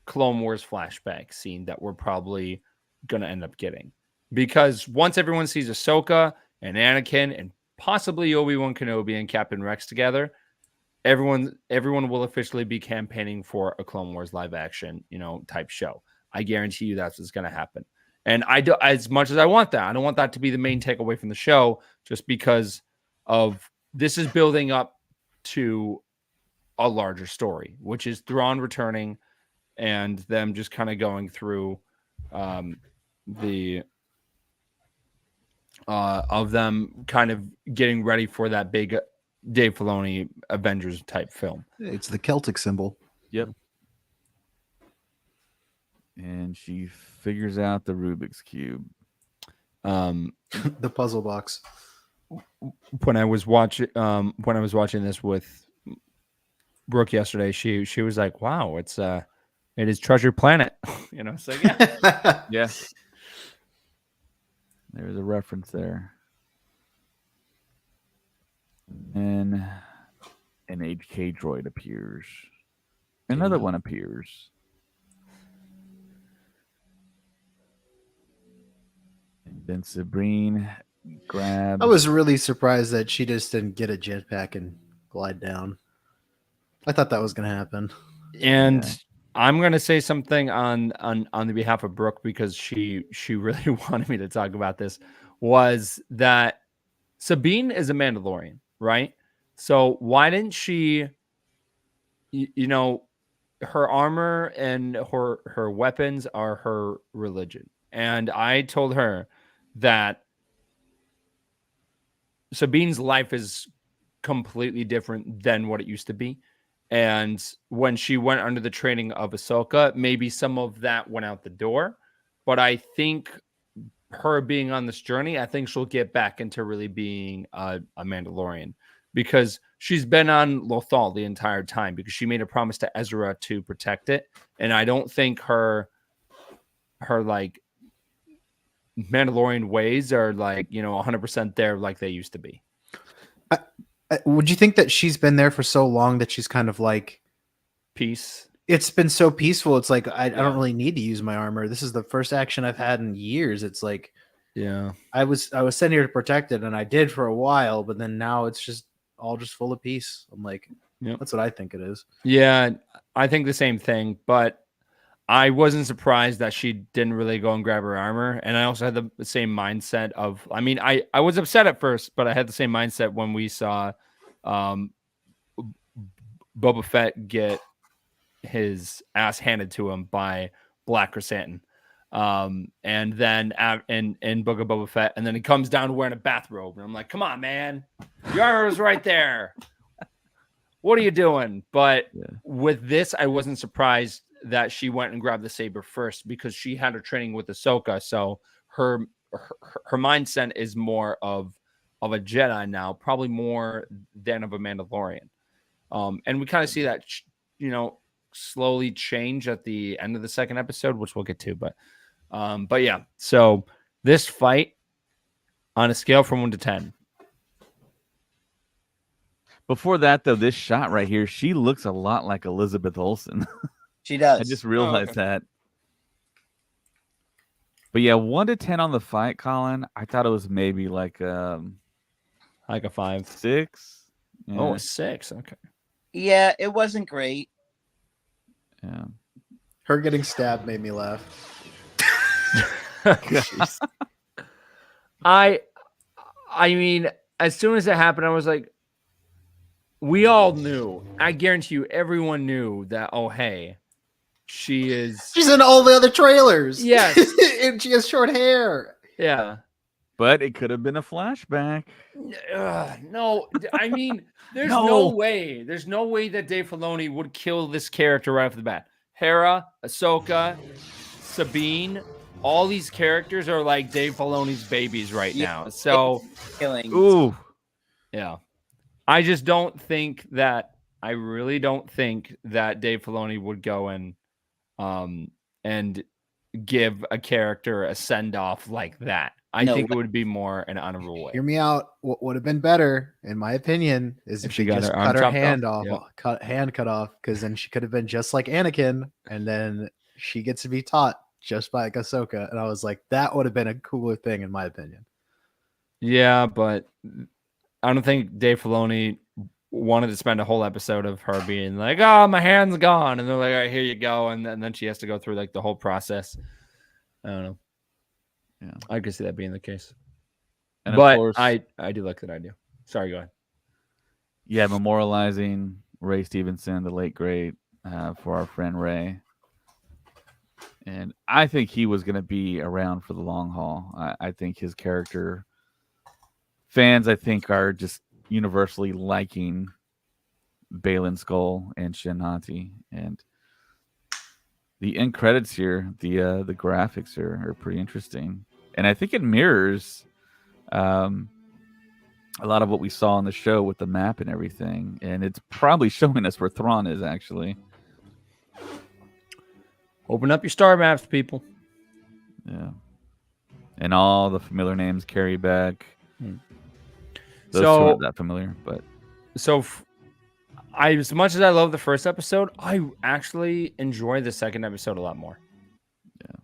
Clone Wars flashback scene that we're probably going to end up getting. Because once everyone sees Ahsoka and Anakin and possibly Obi-Wan Kenobi and Captain Rex together, everyone will officially be campaigning for a Clone Wars live action, type show. I guarantee you that's what's going to happen. And I do, as much as I want that, I don't want that to be the main takeaway from the show, just because of this is building up to a larger story, which is Thrawn returning and them just kind of going through the of them kind of getting ready for that big Dave Filoni Avengers type film. It's the Celtic symbol. Yep. And she figures out the Rubik's Cube. The puzzle box. When I was watching this with Brooke yesterday, she was like, "Wow, it is Treasure Planet." So yeah. Yeah. There's a reference there. And an HK droid appears. Another one appears. And then Sabrine grabs. I was really surprised that she just didn't get a jetpack and glide down. I thought that was going to happen. And Yeah. I'm going to say something on the behalf of Brooke, because she really wanted me to talk about this, was that Sabine is a Mandalorian, right? So why didn't she, you know, her armor and her weapons are her religion. And I told her that Sabine's life is completely different than what it used to be. And when she went under the training of Ahsoka, maybe some of that went out the door. But I think her being on this journey, I think she'll get back into really being a Mandalorian, because she's been on Lothal the entire time because she made a promise to Ezra to protect it. And I don't think her like Mandalorian ways are like, 100% there like they used to be. Would you think that she's been there for so long that she's kind of like, Peace. it's been so peaceful? It's like, I Yeah. don't really need to use my armor. This is the first action I've had in years. It's like, Yeah. I was sent here to protect it, and I did for a while, but then now it's just all just full of peace. I'm like, Yep. that's what I think it is. Yeah, I think the same thing, but I wasn't surprised that she didn't really go and grab her armor. And I also had the same mindset of, I mean, I was upset at first, but I had the same mindset when we saw Boba Fett get his ass handed to him by Black Chrysanthemum. And then in Book of Boba Fett, and then he comes down wearing a bathrobe, and I'm like, come on, man, your armor was right there. What are you doing? But with this, I wasn't surprised that she went and grabbed the saber first, because she had her training with Ahsoka. So her mindset is more of a Jedi now, probably more than of a Mandalorian. And we kind of see that, slowly change at the end of the second episode, which we'll get to. But yeah, so this fight on a scale from 1 to 10. Before that, though, this shot right here, she looks a lot like Elizabeth Olsen. She does. I just realized that. But yeah, 1 to 10 on the fight, Colin. I thought it was maybe like a 5. 6. Yeah. Oh, a 6. Okay. Yeah, it wasn't great. Yeah. Her getting stabbed made me laugh. I mean, as soon as it happened, I was like, we all knew. I guarantee you, everyone knew that. Oh, hey, she's in all the other trailers. Yes. And she has short hair. Yeah. But it could have been a flashback. No, I mean, there's no way. There's no way that Dave Filoni would kill this character right off the bat. Hera, Ahsoka, Sabine, all these characters are like Dave Filoni's babies right now. So, Killing. Ooh. yeah. I just don't think that, I really don't think that Dave Filoni would go and give a character a send-off like that. I think it would be more an honorable way. Hear me out. What would have been better, in my opinion, is if she got just her arm cut her chopped hand off. off, hand cut off, because then she could have been just like Anakin, and then she gets to be taught just by Ahsoka. And I was like, that would have been a cooler thing, in my opinion. Yeah, but I don't think Dave Filoni wanted to spend a whole episode of her being like, "Oh, my hand's gone," and they're like, "All right, here you go," and then she has to go through like the whole process. I don't know. Yeah, I could see that being the case. and but of course, I do like that idea. Sorry, go ahead. Yeah, memorializing Ray Stevenson, the late great, for our friend Ray. And I think he was going to be around for the long haul. I think his character, fans, I think, are just universally liking Baylan Skoll and Shin Hati. And the end credits here, the graphics are pretty interesting. And I think it mirrors a lot of what we saw on the show with the map and everything. And it's probably showing us where Thrawn is, actually. Open up your star maps, people. Yeah. And all the familiar names carry back. Those two aren't that familiar, but as much as I love the first episode, I actually enjoy the second episode a lot more. Yeah.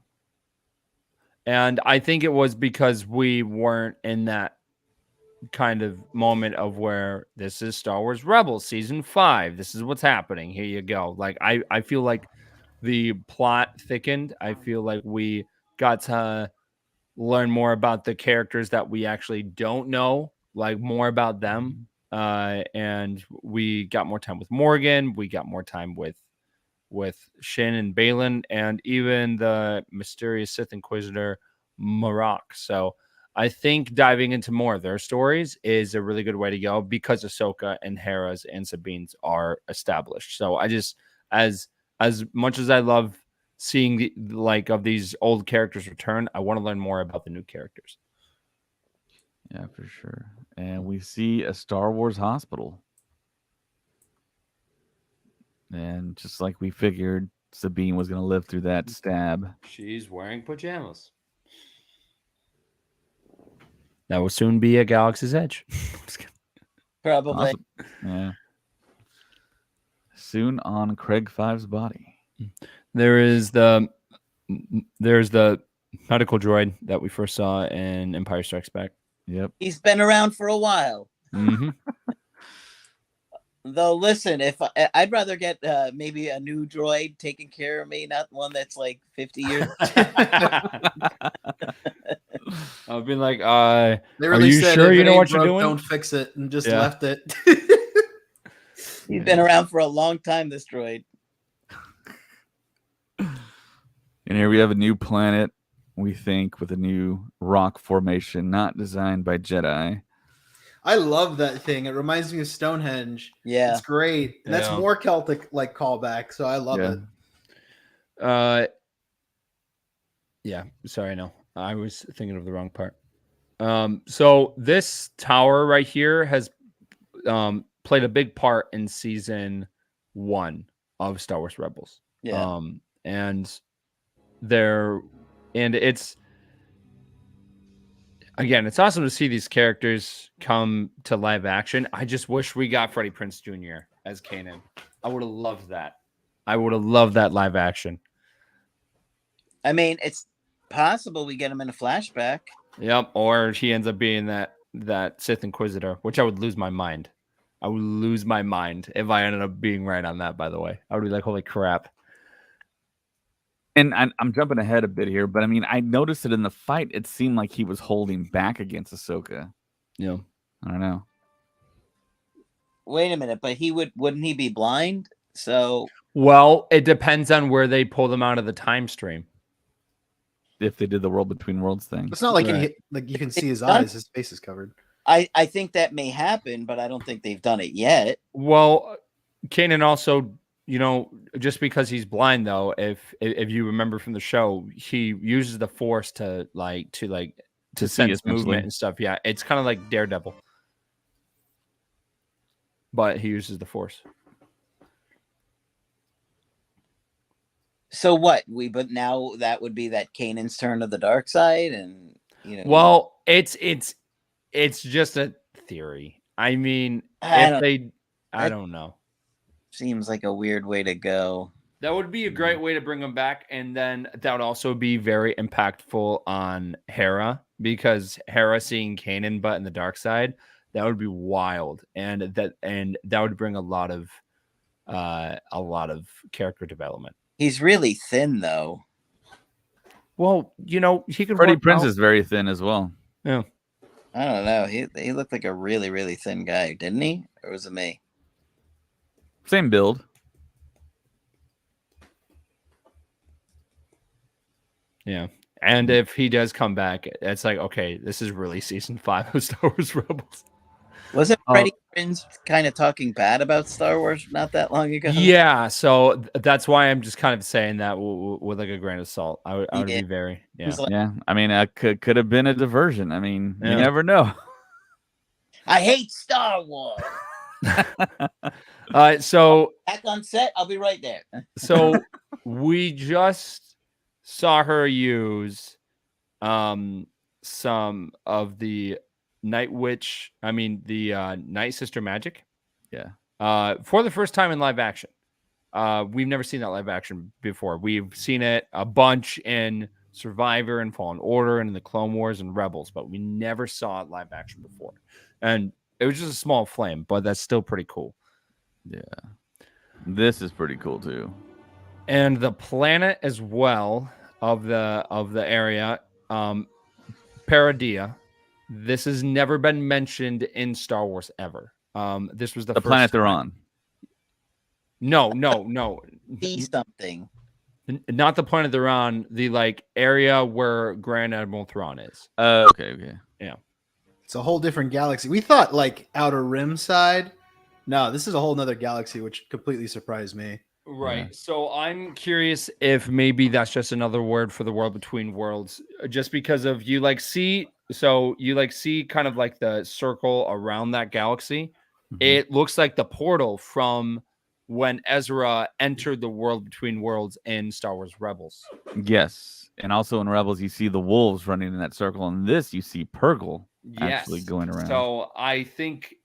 And I think it was because we weren't in that kind of moment of where this is Star Wars Rebels season 5. This is what's happening. Here you go. Like I feel like the plot thickened. I feel like we got to learn more about the characters that we actually don't know, like more about them. and we got more time with Morgan. We got more time with Shin and Balin, and even the mysterious Sith Inquisitor Marok. So I think diving into more of their stories is a really good way to go because Ahsoka and Hera's and Sabine's are established. So I just as much as I love seeing the like of these old characters return, I want to learn more about the new characters. Yeah, for sure. And we see a Star Wars hospital. And just like we figured, Sabine was going to live through that stab. She's wearing pajamas. That will soon be a Galaxy's Edge. Probably. Awesome. Yeah. Soon on Craig Five's body. There's the medical droid that we first saw in Empire Strikes Back. Yep. He's been around for a while. Mm-hmm. Though, listen, if I'd rather get maybe a new droid taking care of me, not one that's like 50 years. I've been like, They are really you said, sure if you it know ain't what you're broke, doing? don't fix it, and just Yeah. left it. He's been around for a long time, this droid. And here we have a new planet, we think, with a new rock formation, not designed by Jedi. I love that thing. It reminds me of Stonehenge. Yeah. It's great. And that's Yeah. more Celtic like callback, so I love Yeah. it. Yeah, sorry, no. I was thinking of the wrong part. So this tower right here has played a big part in season 1 of Star Wars Rebels. Yeah. And it's again, it's awesome to see these characters come to live action. I just wish we got Freddie Prinze Jr. as Kanan. I would have loved that. I would have loved that live action. I mean, it's possible we get him in a flashback. Yep, or he ends up being that Sith Inquisitor, which I would lose my mind. I would lose my mind if I ended up being right on that, by the way. I would be like, holy crap. And I'm jumping ahead a bit here, but I mean, I noticed that in the fight, it seemed like he was holding back against Ahsoka. Yeah. I don't know. Wait a minute, but wouldn't he be blind? So Well, it depends on where they pull them out of the time stream. If they did the world between worlds thing. It's not like Right. like you can see his eyes, his face is covered. I think that may happen, but I don't think they've done it yet. Well, Kanan also, just because he's blind though, if you remember from the show, he uses the Force to see, sense essentially. movement and stuff. Yeah, it's kind of like Daredevil, but he uses the Force. So what? But now that would be that Kanan's turn of the dark side, and Well, it's just a theory. I mean, I don't know. seems like a weird way to go. That would be a great way to bring him back, and then that would also be very impactful on Hera, because Hera seeing Kanan but in the dark side, that would be wild, and that would bring a lot of character development. He's really thin, though. Well, he could. Freddie work Prinze out. is very thin as well. Yeah. I don't know. He looked like a really, really thin guy, didn't he? Or was it me? Same build. Yeah. And if he does come back, it's like, okay, this is really season 5 of Star Wars Rebels. Wasn't Freddie Prinze kind of talking bad about Star Wars not that long ago? Yeah, so that's why I'm just kind of saying that with like a grain of salt. I would be very, He was like, Yeah. I mean, could have been a diversion. I mean, Yeah. you never know. I hate Star Wars. So Back on set, I'll be right there. so we just saw her use some of the Night Sister magic. Yeah. For the first time in live action. We've never seen that live action before. We've seen it a bunch in Survivor and Fallen Order and in the Clone Wars and Rebels, but we never saw it live action before. And it was just a small flame, but that's still pretty cool. Yeah. This is pretty cool too. And the planet as well of the area, Paradia. This has never been mentioned in Star Wars ever. This was the The first planet they're time- on. No. See something. Not the planet they're on. The like area where Grand Admiral Thrawn is. Okay. It's a whole different galaxy. We thought like Outer Rim side. No, this is a whole nother galaxy, which completely surprised me. Right. Yeah. So I'm curious if maybe that's just another word for the world between worlds, just because of you see kind of like the circle around that galaxy. Mhm. It looks like the portal from when Ezra entered the world between worlds in Star Wars Rebels. Yes, and also in Rebels, you see the wolves running in that circle. In this, you see Purgle actually going around. So I think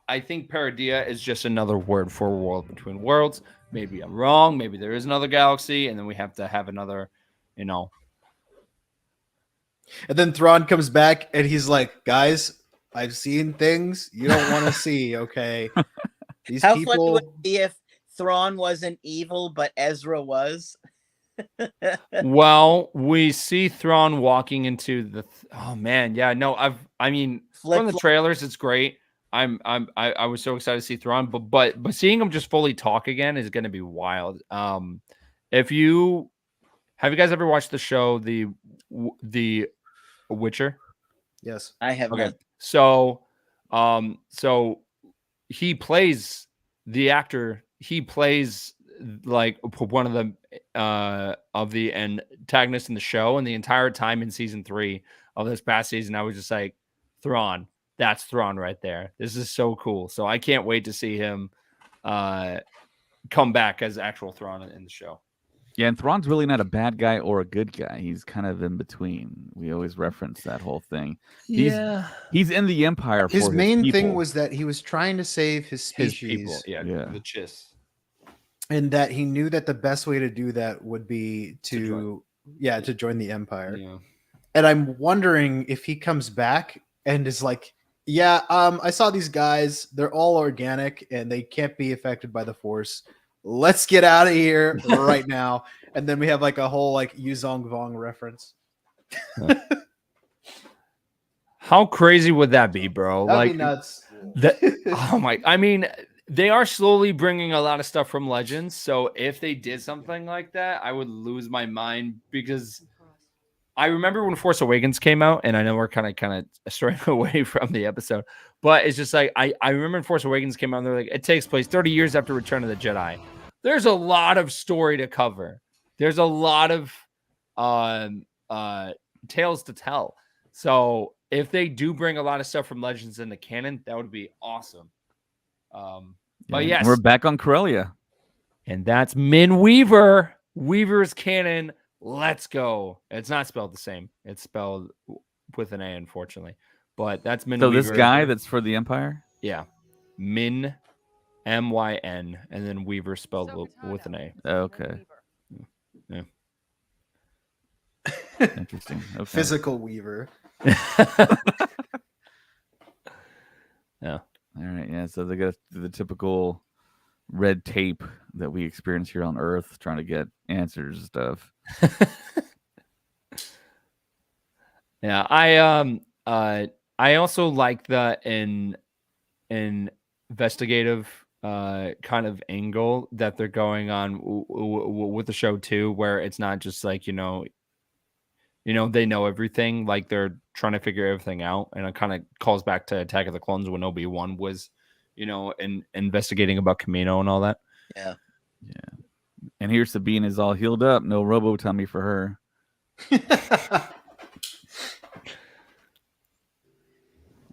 Paradia is just another word for world between worlds. Maybe I'm wrong. Maybe there is another galaxy, and then we have to have another, And then Thrawn comes back and he's like, "Guys, I've seen things you don't want to see. Okay, these How funny people." would it be if Thrawn wasn't evil, but Ezra was? Well, we see Thrawn walking into the. Oh man, yeah, no, I mean, from the Flip-flop. trailers, it's great. I was so excited to see Thrawn, but seeing him just fully talk again is going to be wild. If you have you guys ever watched the show the Witcher? Yes. I have Okay, not. so he plays the actor. He plays like one of the antagonists in the show, and the entire time in season 3 of this past season, I was just like, Thrawn. That's Thrawn right there. This is so cool. So I can't wait to see him come back as actual Thrawn in the show. Yeah, and Thrawn's really not a bad guy or a good guy. He's kind of in between. We always reference that whole thing. He's in the Empire for His main thing people. was that he was trying to save his His species, people, Yeah. the Chiss. and that he knew that the best way to do that would be to join the Empire. Yeah. And I'm wondering if he comes back and is like, "Yeah, I saw these guys. They're all organic and they can't be affected by the Force. Let's get out of here right now." And then we have like a whole like Yuzong Vong reference. How crazy would that be, bro? That'd be nuts. I mean, they are slowly bringing a lot of stuff from Legends. So if they did something like that, I would lose my mind, because I remember when Force Awakens came out, and I know we're kind of straying away from the episode, but it's just like I remember when Force Awakens came out, and they're like, it takes place 30 years after Return of the Jedi. There's a lot of story to cover. There's a lot of tales to tell. So if they do bring a lot of stuff from Legends into canon, that would be awesome. But yes, we're back on Corellia. and that's Min Weaver. Weaver's canon. Let's go. It's not spelled the same. It's spelled with an A, unfortunately. But that's Min So Weaver. this guy that's for the Empire? Yeah. Min, M-Y-N, and then Weaver spelled with an A. Okay. Yeah. Interesting. Okay. Physical Weaver. Yeah. All right. Yeah. So they got the typical red tape that we experience here on Earth, trying to get answers and stuff. Yeah. I also like the investigative kind of angle that they're going on with the show too, where it's not just like, they know everything, like they're trying to figure everything out. And it kind of calls back to Attack of the Clones when Obi-Wan was, investigating about Kamino and all that. Yeah. Yeah. And here Sabine is all healed up. No robo tummy for her.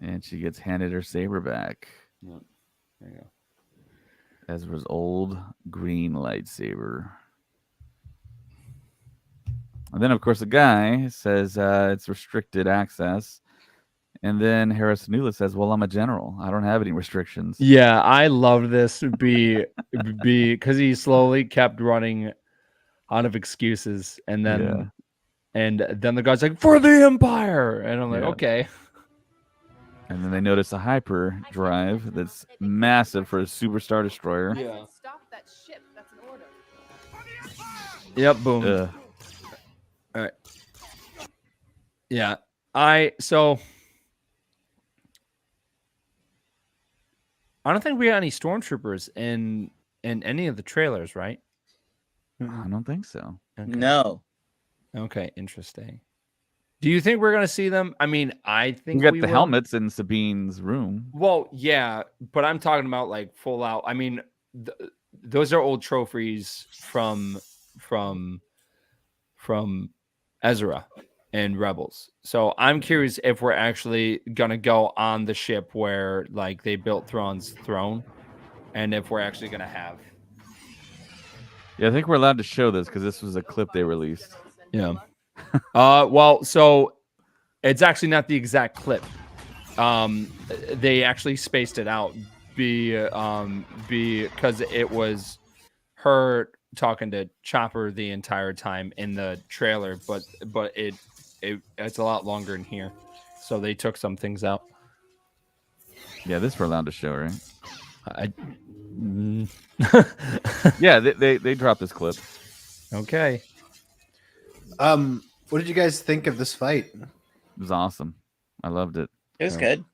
And she gets handed her saber back. Yeah. There you go. Ezra's old green lightsaber. And then, of course, the guy says it's restricted access. And then Harrison Newland says, well, I'm a general. I don't have any restrictions. Yeah, I love this because he slowly kept running out of excuses. And then the guy's like, for the Empire. And I'm like, okay. And then they notice a hyper drive that's massive for a superstar destroyer. Yeah. Stop that ship. That's an order. Yep, boom. All right. Yeah. I don't think we got any stormtroopers in any of the trailers, right? I don't think so. Okay. No. Okay, interesting. Do you think we're gonna see them? I mean, I think We got we the will. helmets in Sabine's room. Well, yeah, but I'm talking about like full out. I mean, those are old trophies from Ezra and Rebels. So I'm curious if we're actually gonna go on the ship where like they built Thrawn's throne, and if we're actually gonna have. Yeah, I think we're allowed to show this because this was a clip they released. Yeah. Well, so it's actually not the exact clip. They actually spaced it out because it was her talking to Chopper the entire time in the trailer, but it's a lot longer in here. So they took some things out. Yeah, this we're allowed to show, right? Mm. Yeah, they dropped this clip. Okay. What did you guys think of this fight? It was awesome. I loved it. It was good.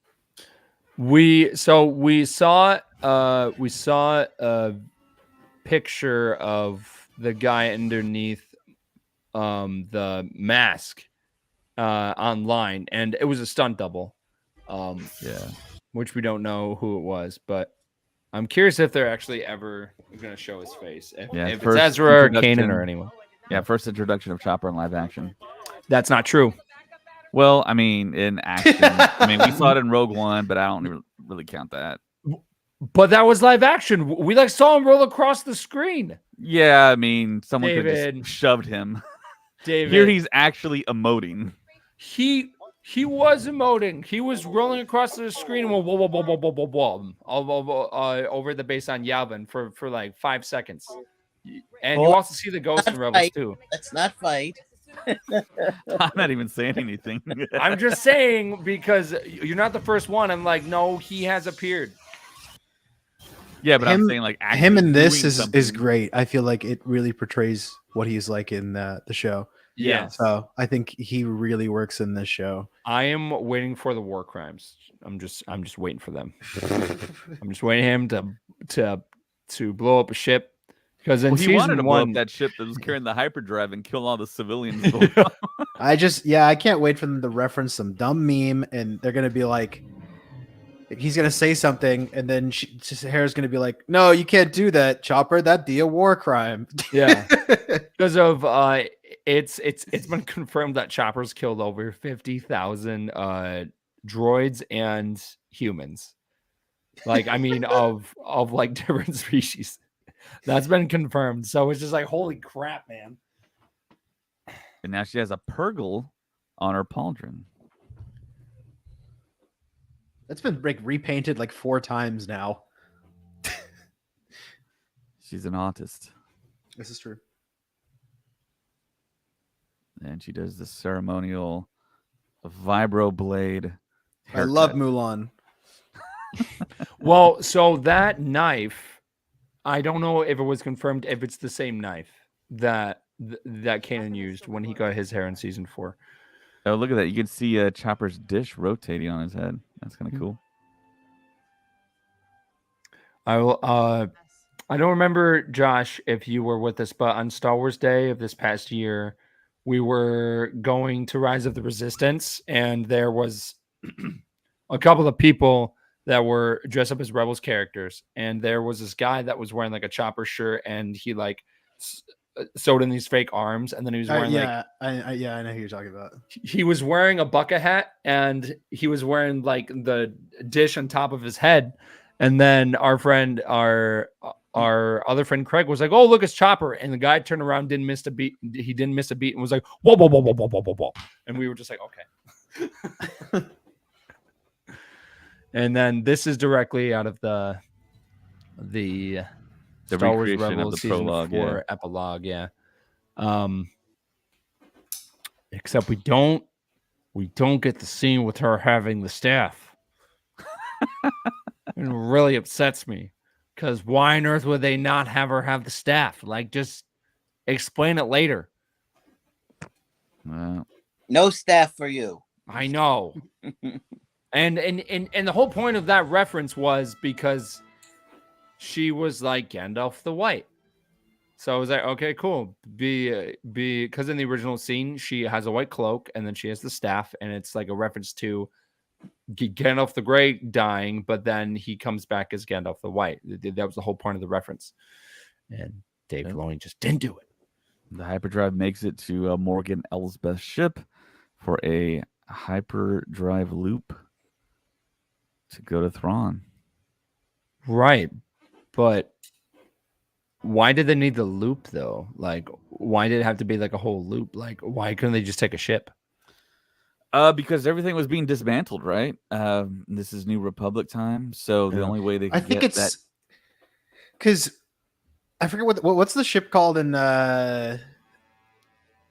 We saw a picture of the guy underneath the mask online, and it was a stunt double. Yeah. Which we don't know who it was, but I'm curious if they're actually ever going to show his face. If it's first Ezra or Kanan introduction- or anyone. Yeah, first introduction of Chopper in live action. That's not true. Well, I mean, in action. I mean, we saw it in Rogue One, but I don't really count that. But that was live action. We like saw him roll across the screen. Yeah, I mean, someone could David. just shoved him. David, Here he's actually emoting. he was emoting. He was rolling across the screen and whoa, over the base on Yavin for like 5 seconds. And you also see the ghost in Rebels too. Let's not fight. I'm not even saying anything. I'm just saying because you're not the first one. I'm like, no, he has appeared. Yeah, but I'm saying like him in this doing is something. great. I feel like it really portrays what he's like in the show. Yeah. So I think he really works in this show. I am waiting for the war crimes. I'm just waiting for them. I'm just waiting him to blow up a ship. Because in Well, he wanted season to blow one, up that ship that was carrying the hyperdrive and kill all the civilians. I can't wait for them to reference some dumb meme, and they're gonna be like, he's gonna say something, and then Hera's gonna be like, "No, you can't do that, Chopper. That'd be a war crime." yeah, because of it's been confirmed that Chopper's killed over 50,000 droids and humans. Like, I mean, of like different species. That's been confirmed. So it's just like, holy crap, man. And now she has a Purgle on her pauldron. It's been like repainted like 4 times now. She's an autist. This is true. And she does the ceremonial vibro blade. I love haircut. Mulan. Well, so that knife, I don't know if it was confirmed if it's the same knife that Kanan used when he cut his hair in season 4. Oh, look at that. You can see Chopper's dish rotating on his head. That's kind of cool. I will I don't remember, Josh, if you were with us, but on Star Wars Day of this past year, we were going to Rise of the Resistance, and there was a couple of people that were dressed up as Rebels characters, and there was this guy that was wearing like a Chopper shirt, and he like sewed in these fake arms, and then he was wearing I know who you're talking about. he was wearing a bucket hat, and he was wearing like the dish on top of his head, and then our other friend Craig was like, "Oh, look, it's Chopper," and the guy turned around, didn't miss a beat, and was like, "Whoa, whoa, whoa, whoa, whoa, whoa, whoa, whoa," and we were just like, "Okay." And then this is directly out of the Star Wars recreation of Rebels the season prologue, 4 epilogue, yeah. Except we don't get the scene with her having the staff. It really upsets me, because why on earth would they not have her have the staff? Like, just explain it later. No staff for you. I know. And the whole point of that reference was because she was like Gandalf the White. So I was like, okay, cool. Because in the original scene, she has a white cloak and then she has the staff, and it's like a reference to Gandalf the Grey dying, but then he comes back as Gandalf the White. That was the whole point of the reference. And Dave Filoni just didn't do it. The hyperdrive makes it to Morgan Elsbeth's ship for a hyperdrive loop to go to Thrawn. Right. But why did they need the loop though? Like, why did it have to be like a whole loop? Like, why couldn't they just take a ship? Because everything was being dismantled, right? This is New Republic time, so the only way they I could think get it's because I forget what's the ship called in the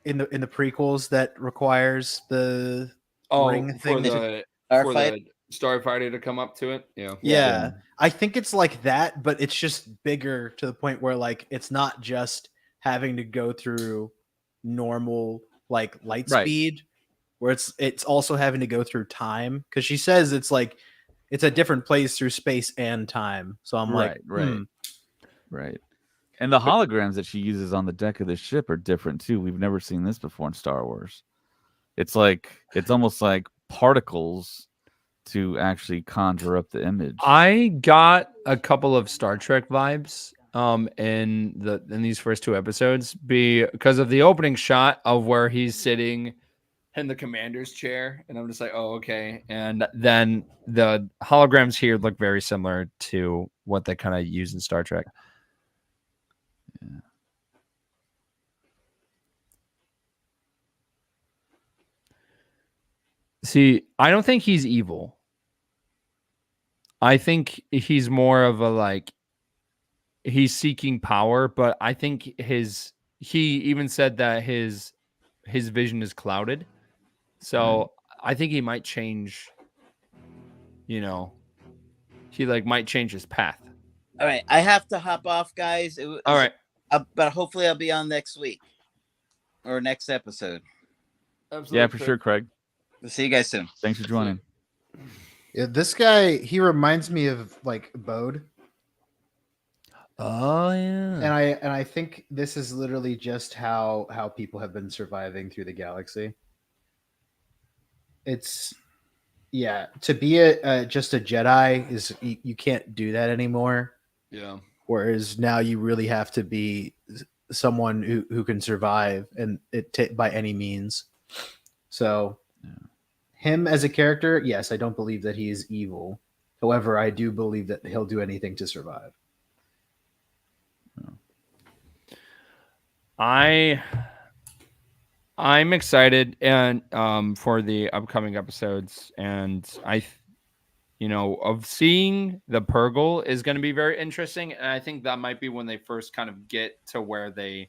prequels that requires the ring thing. for Starfighter? the starfighter to come up to it. Yeah. Yeah, I think it's like that, but it's just bigger to the point where like it's not just having to go through normal like light Right. speed, where it's also having to go through time, because she says it's like it's a different place through space and time. So I'm like, right. And the holograms that she uses on the deck of the ship are different too. We've never seen this before in Star Wars. It's almost like particles to actually conjure up the image. I got a couple of Star Trek vibes in these first two episodes because of the opening shot of where he's sitting in the commander's chair, and I'm just like, oh, okay. And then the holograms here look very similar to what they kind of use in Star Trek. Yeah. See, I don't think he's evil. I think he's more of a like he's seeking power, but I think he even said that his vision is clouded. So I think he might change, he like might change his path. All right, I have to hop off, guys. All right. But hopefully I'll be on next week or next episode. Absolutely. Yeah, for sure, Craig. We'll see you guys soon. Thanks for joining. yeah, this guy, he reminds me of like Bode. Oh yeah. And I think this is literally just how people have been surviving through the galaxy. It's to be just a Jedi is you can't do that anymore. Yeah. Whereas now you really have to be someone who can survive and by any means. So him as a character, yes, I don't believe that he is evil. However, I do believe that he'll do anything to survive. I'm excited and for the upcoming episodes, and of seeing the Purgle is going to be very interesting, and I think that might be when they first kind of get to where the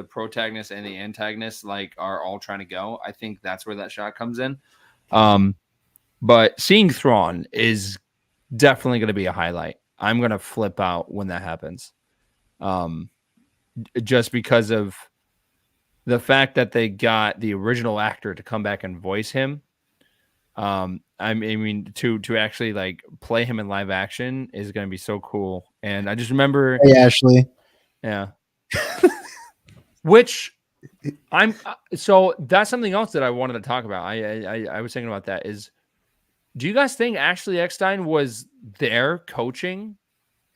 protagonist and the antagonist like are all trying to go. I think that's where that shot comes in. But seeing Thrawn is definitely going to be a highlight. I'm going to flip out when that happens. Just because of the fact that they got the original actor to come back and voice him. I mean, to actually like play him in live action is going to be so cool. And I just remember, Hey, Ashley. yeah, which so that's something else that I wanted to talk about. I was thinking about that is, do you guys think Ashley Eckstein was there coaching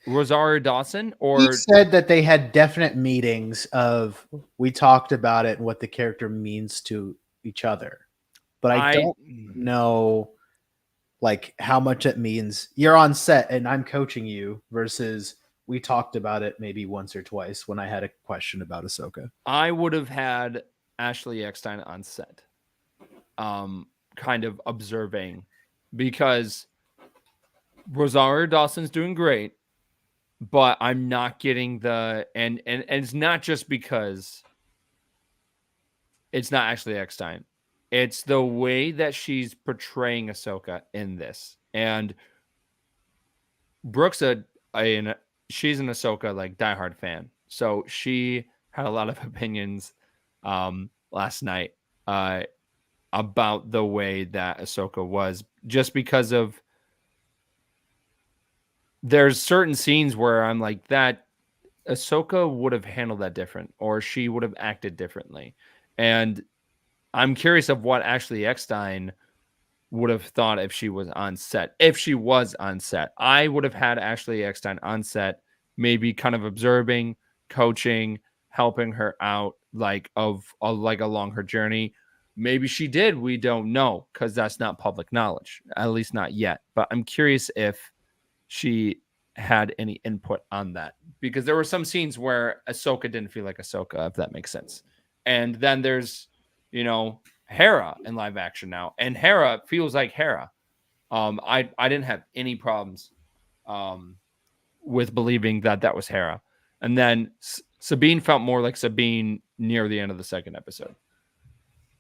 Rosario Dawson, or he said that they had definite meetings of we talked about it and what the character means to each other, but I don't know like how much it means. You're on set and I'm coaching you versus we talked about it maybe once or twice when I had a question about Ahsoka. I would have had Ashley Eckstein on set, kind of observing, because Rosario Dawson's doing great. But I'm not getting and it's not just because it's not Ashley Eckstein. It's the way that she's portraying Ahsoka in this. And Brooke's she's an Ahsoka like diehard fan. So she had a lot of opinions last night about the way that Ahsoka was, just because of there's certain scenes where I'm like, that Ahsoka would have handled that different, or she would have acted differently. And I'm curious of what Ashley Eckstein would have thought if she was on set. If she was on set, I would have had Ashley Eckstein on set, maybe kind of observing, coaching, helping her out, like along her journey. Maybe she did. We don't know because that's not public knowledge, at least not yet. But I'm curious if she had any input on that, because there were some scenes where Ahsoka didn't feel like Ahsoka, if that makes sense. And then there's, Hera in live action now, and Hera feels like Hera. I didn't have any problems with believing that was Hera, and then Sabine felt more like Sabine near the end of the second episode.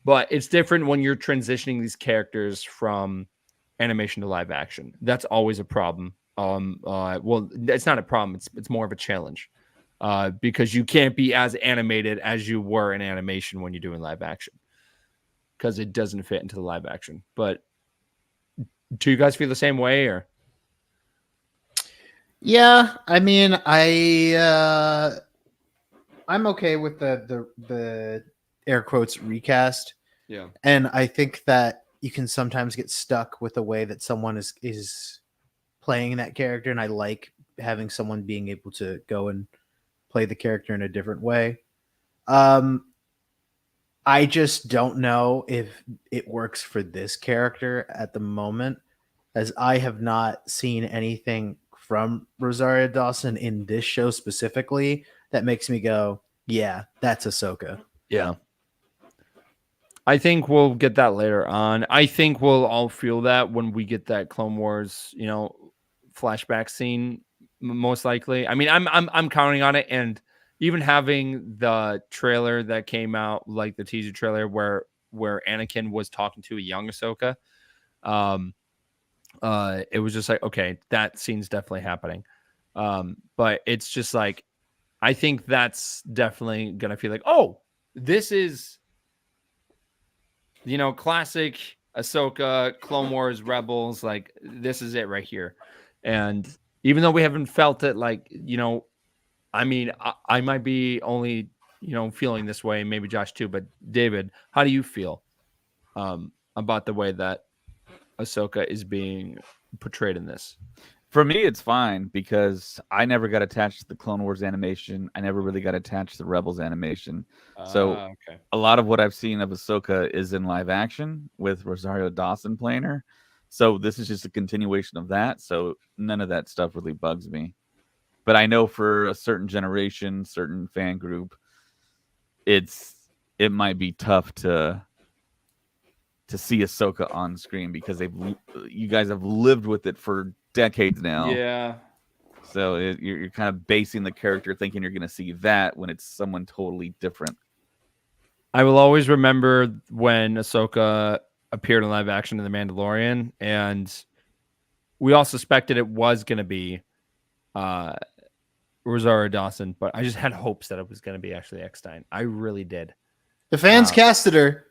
But it's different when you're transitioning these characters from animation to live action. That's always a problem. Well, it's not a problem. It's more of a challenge because you can't be as animated as you were in animation when you're doing live action, because it doesn't fit into the live action. But do you guys feel the same way, or? Yeah, I mean, I'm okay with the air quotes recast. Yeah. And I think that you can sometimes get stuck with the way that someone is playing that character, and I like having someone being able to go and play the character in a different way. I just don't know if it works for this character at the moment, as I have not seen anything from Rosario Dawson in this show specifically that makes me go, yeah, that's Ahsoka. Yeah. I think we'll get that later on. I think we'll all feel that when we get that Clone Wars, flashback scene, most likely. I mean, I'm counting on it, and even having the trailer that came out, like the teaser trailer where Anakin was talking to a young Ahsoka, it was just like, okay, that scene's definitely happening. But it's just like, I think that's definitely gonna feel like, oh, this is, classic Ahsoka, Clone Wars, Rebels, like this is it right here. And even though we haven't felt it, like, I mean, I might be only, feeling this way, maybe Josh too, but David, how do you feel about the way that Ahsoka is being portrayed in this? For me, it's fine because I never got attached to the Clone Wars animation. I never really got attached to the Rebels animation. So okay. A lot of what I've seen of Ahsoka is in live action with Rosario Dawson playing her. So this is just a continuation of that. So none of that stuff really bugs me. But I know for a certain generation, certain fan group, it might be tough to see Ahsoka on screen because you guys have lived with it for decades now. Yeah. So you're kind of basing the character thinking you're going to see that when it's someone totally different. I will always remember when Ahsoka appeared in live action in The Mandalorian, and we all suspected it was going to be Rosario Dawson, but I just had hopes that it was going to be Ashley Eckstein. I really did. The fans casted her.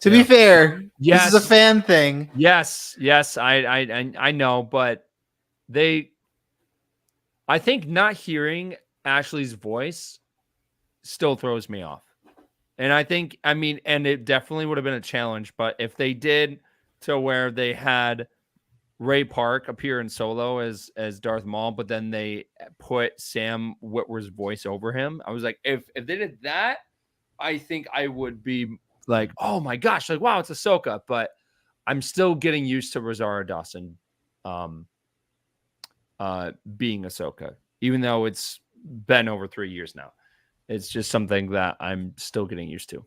To be fair, yes, this is a fan thing. Yes, I know, but I think not hearing Ashley's voice still throws me off. And and it definitely would have been a challenge, but if they did to where they had Ray Park appear in Solo as Darth Maul, but then they put Sam Witwer's voice over him, I was like, if they did that, I think I would be like, oh my gosh, like, wow, it's Ahsoka. But I'm still getting used to Rosario Dawson being Ahsoka, even though it's been over 3 years now. It's just something that I'm still getting used to.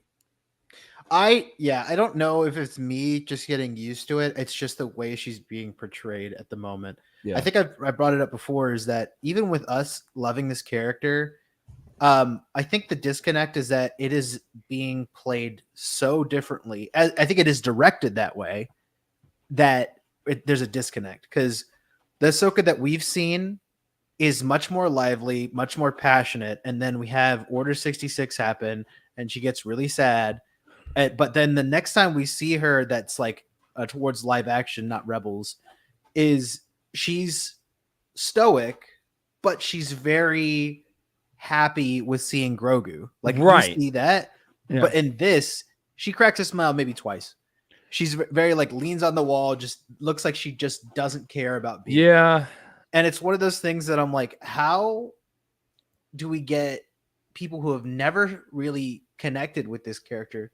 I don't know if it's me just getting used to it. It's just the way she's being portrayed at the moment. Yeah. I think I brought it up before, is that even with us loving this character, I think the disconnect is that it is being played so differently. I think it is directed that way that there's a disconnect, because the Ahsoka that we've seen is much more lively, much more passionate, and then we have Order 66 happen, and she gets really sad. But then the next time we see her, that's like towards live action, not Rebels, is she's stoic, but she's very happy with seeing Grogu. Like Right. you see that, Yeah. but in this, she cracks a smile maybe twice. She's very like leans on the wall, just looks like she just doesn't care about being. Yeah. And it's one of those things that I'm like, how do we get people who have never really connected with this character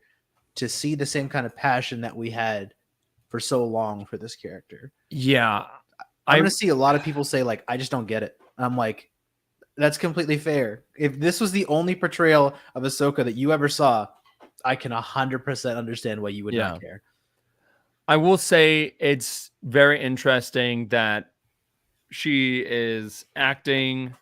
to see the same kind of passion that we had for so long for this character? Yeah. I'm going to see a lot of people say, like, I just don't get it. I'm like, that's completely fair. If this was the only portrayal of Ahsoka that you ever saw, I can 100% understand why you would not care. I will say it's very interesting that she is acting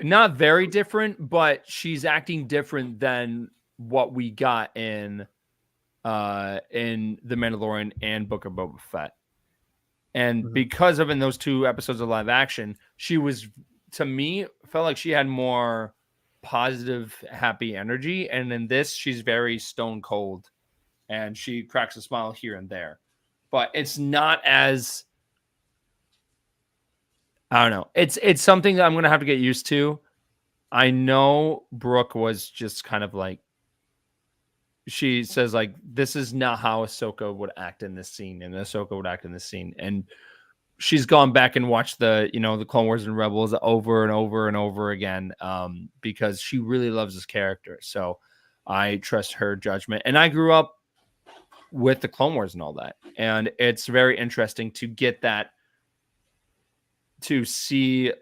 not very different, but she's acting different than what we got in The Mandalorian and Book of Boba Fett. And because of in those 2 episodes of live action, she was, to me, felt like she had more positive, happy energy. And in this, she's very stone cold. And she cracks a smile here and there. But it's not as, I don't know. It's something that I'm going to have to get used to. I know Brooke was just kind of like, she says, like, this is not how Ahsoka would act in this scene. And Ahsoka would act in this scene. And she's gone back and watched the Clone Wars and Rebels over and over and over again because she really loves this character. So I trust her judgment. And I grew up with the Clone Wars and all that. And it's very interesting to get that, to see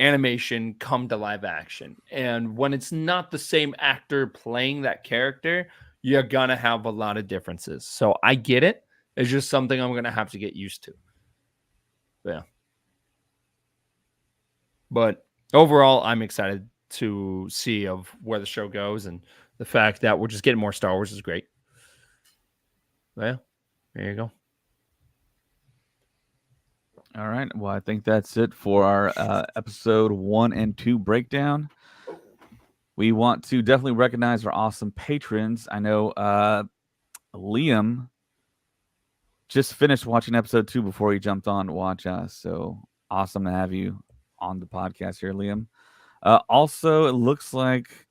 animation come to live action. And when it's not the same actor playing that character, you're going to have a lot of differences. So I get it. It's just something I'm going to have to get used to. Yeah. But overall, I'm excited to see of where the show goes, and the fact that we're just getting more Star Wars is great. Well, there you go. All right. Well, I think that's it for our episode 1 and 2 breakdown. We want to definitely recognize our awesome patrons. I know Liam just finished watching episode 2 before he jumped on to watch us. So awesome to have you on the podcast here, Liam. Also, it looks like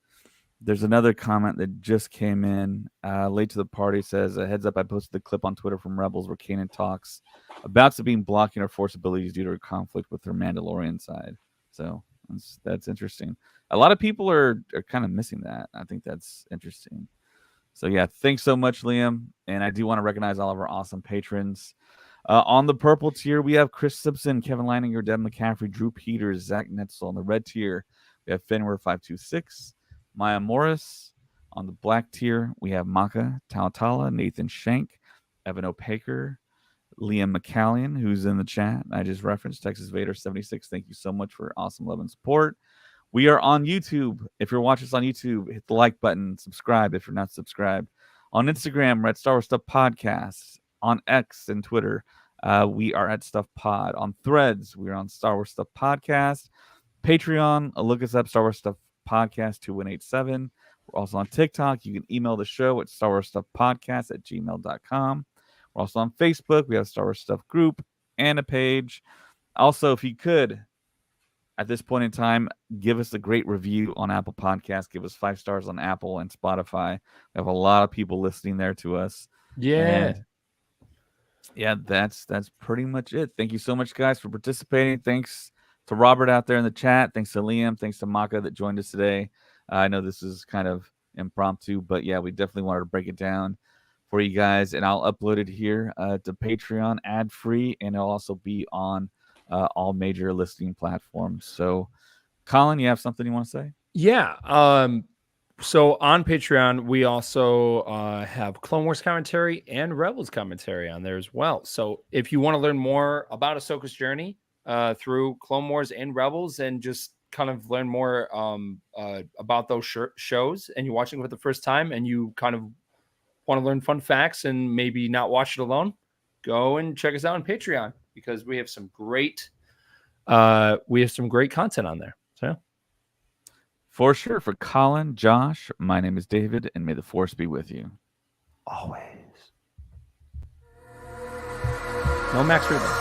there's another comment that just came in late to the party. Says, a heads up, I posted the clip on Twitter from Rebels where Kanan talks about Sabine blocking her force abilities due to her conflict with her Mandalorian side. So that's interesting. A lot of people are kind of missing that. I think that's interesting. So yeah, thanks so much, Liam. And I do want to recognize all of our awesome patrons. On the purple tier, we have Chris Simpson, Kevin Leininger, Deb McCaffrey, Drew Peters, Zach Netzel. On the red tier, we have Fenwer526, Maya Morris. On the black tier, we have Maka Tautala, Nathan Shank, Evan Opaker, Liam McCallion, who's in the chat. I just referenced Texas Vader 76. Thank you so much for awesome love and support. We are on YouTube. If you're watching us on YouTube, hit the like button, subscribe if you're not subscribed. On Instagram, we're at Star Wars Stuff Podcast. On X and Twitter, we are at Stuff Pod. On Threads, we're on Star Wars Stuff Podcast. Patreon, look us up, Star Wars Stuff Podcast 2187. We're also on TikTok. You can email the show at starwarsstuffpodcast@gmail.com. We're also on Facebook. We have Star Wars Stuff group and a page. Also, if you could, at this point in time, give us a great review on Apple Podcasts. Give us 5 stars on Apple and Spotify. We have a lot of people listening there to us. Yeah. And yeah, that's pretty much it. Thank you so much, guys, for participating. Thanks to Robert out there in the chat. Thanks to Liam. Thanks to Maka that joined us today. I know this is kind of impromptu, but yeah, we definitely wanted to break it down for you guys. And I'll upload it here to Patreon ad-free, and it'll also be on all major listening platforms. So, Colin, you have something you want to say? Yeah. So on Patreon, we also have Clone Wars commentary and Rebels commentary on there as well. So if you want to learn more about Ahsoka's journey through Clone Wars and Rebels, and just kind of learn more about those shows, and you're watching it for the first time and you kind of want to learn fun facts and maybe not watch it alone, go and check us out on Patreon, because we have some great content on there. So for sure. For Colin, Josh, my name is David, and may the Force be with you. Always. No Max Rebo.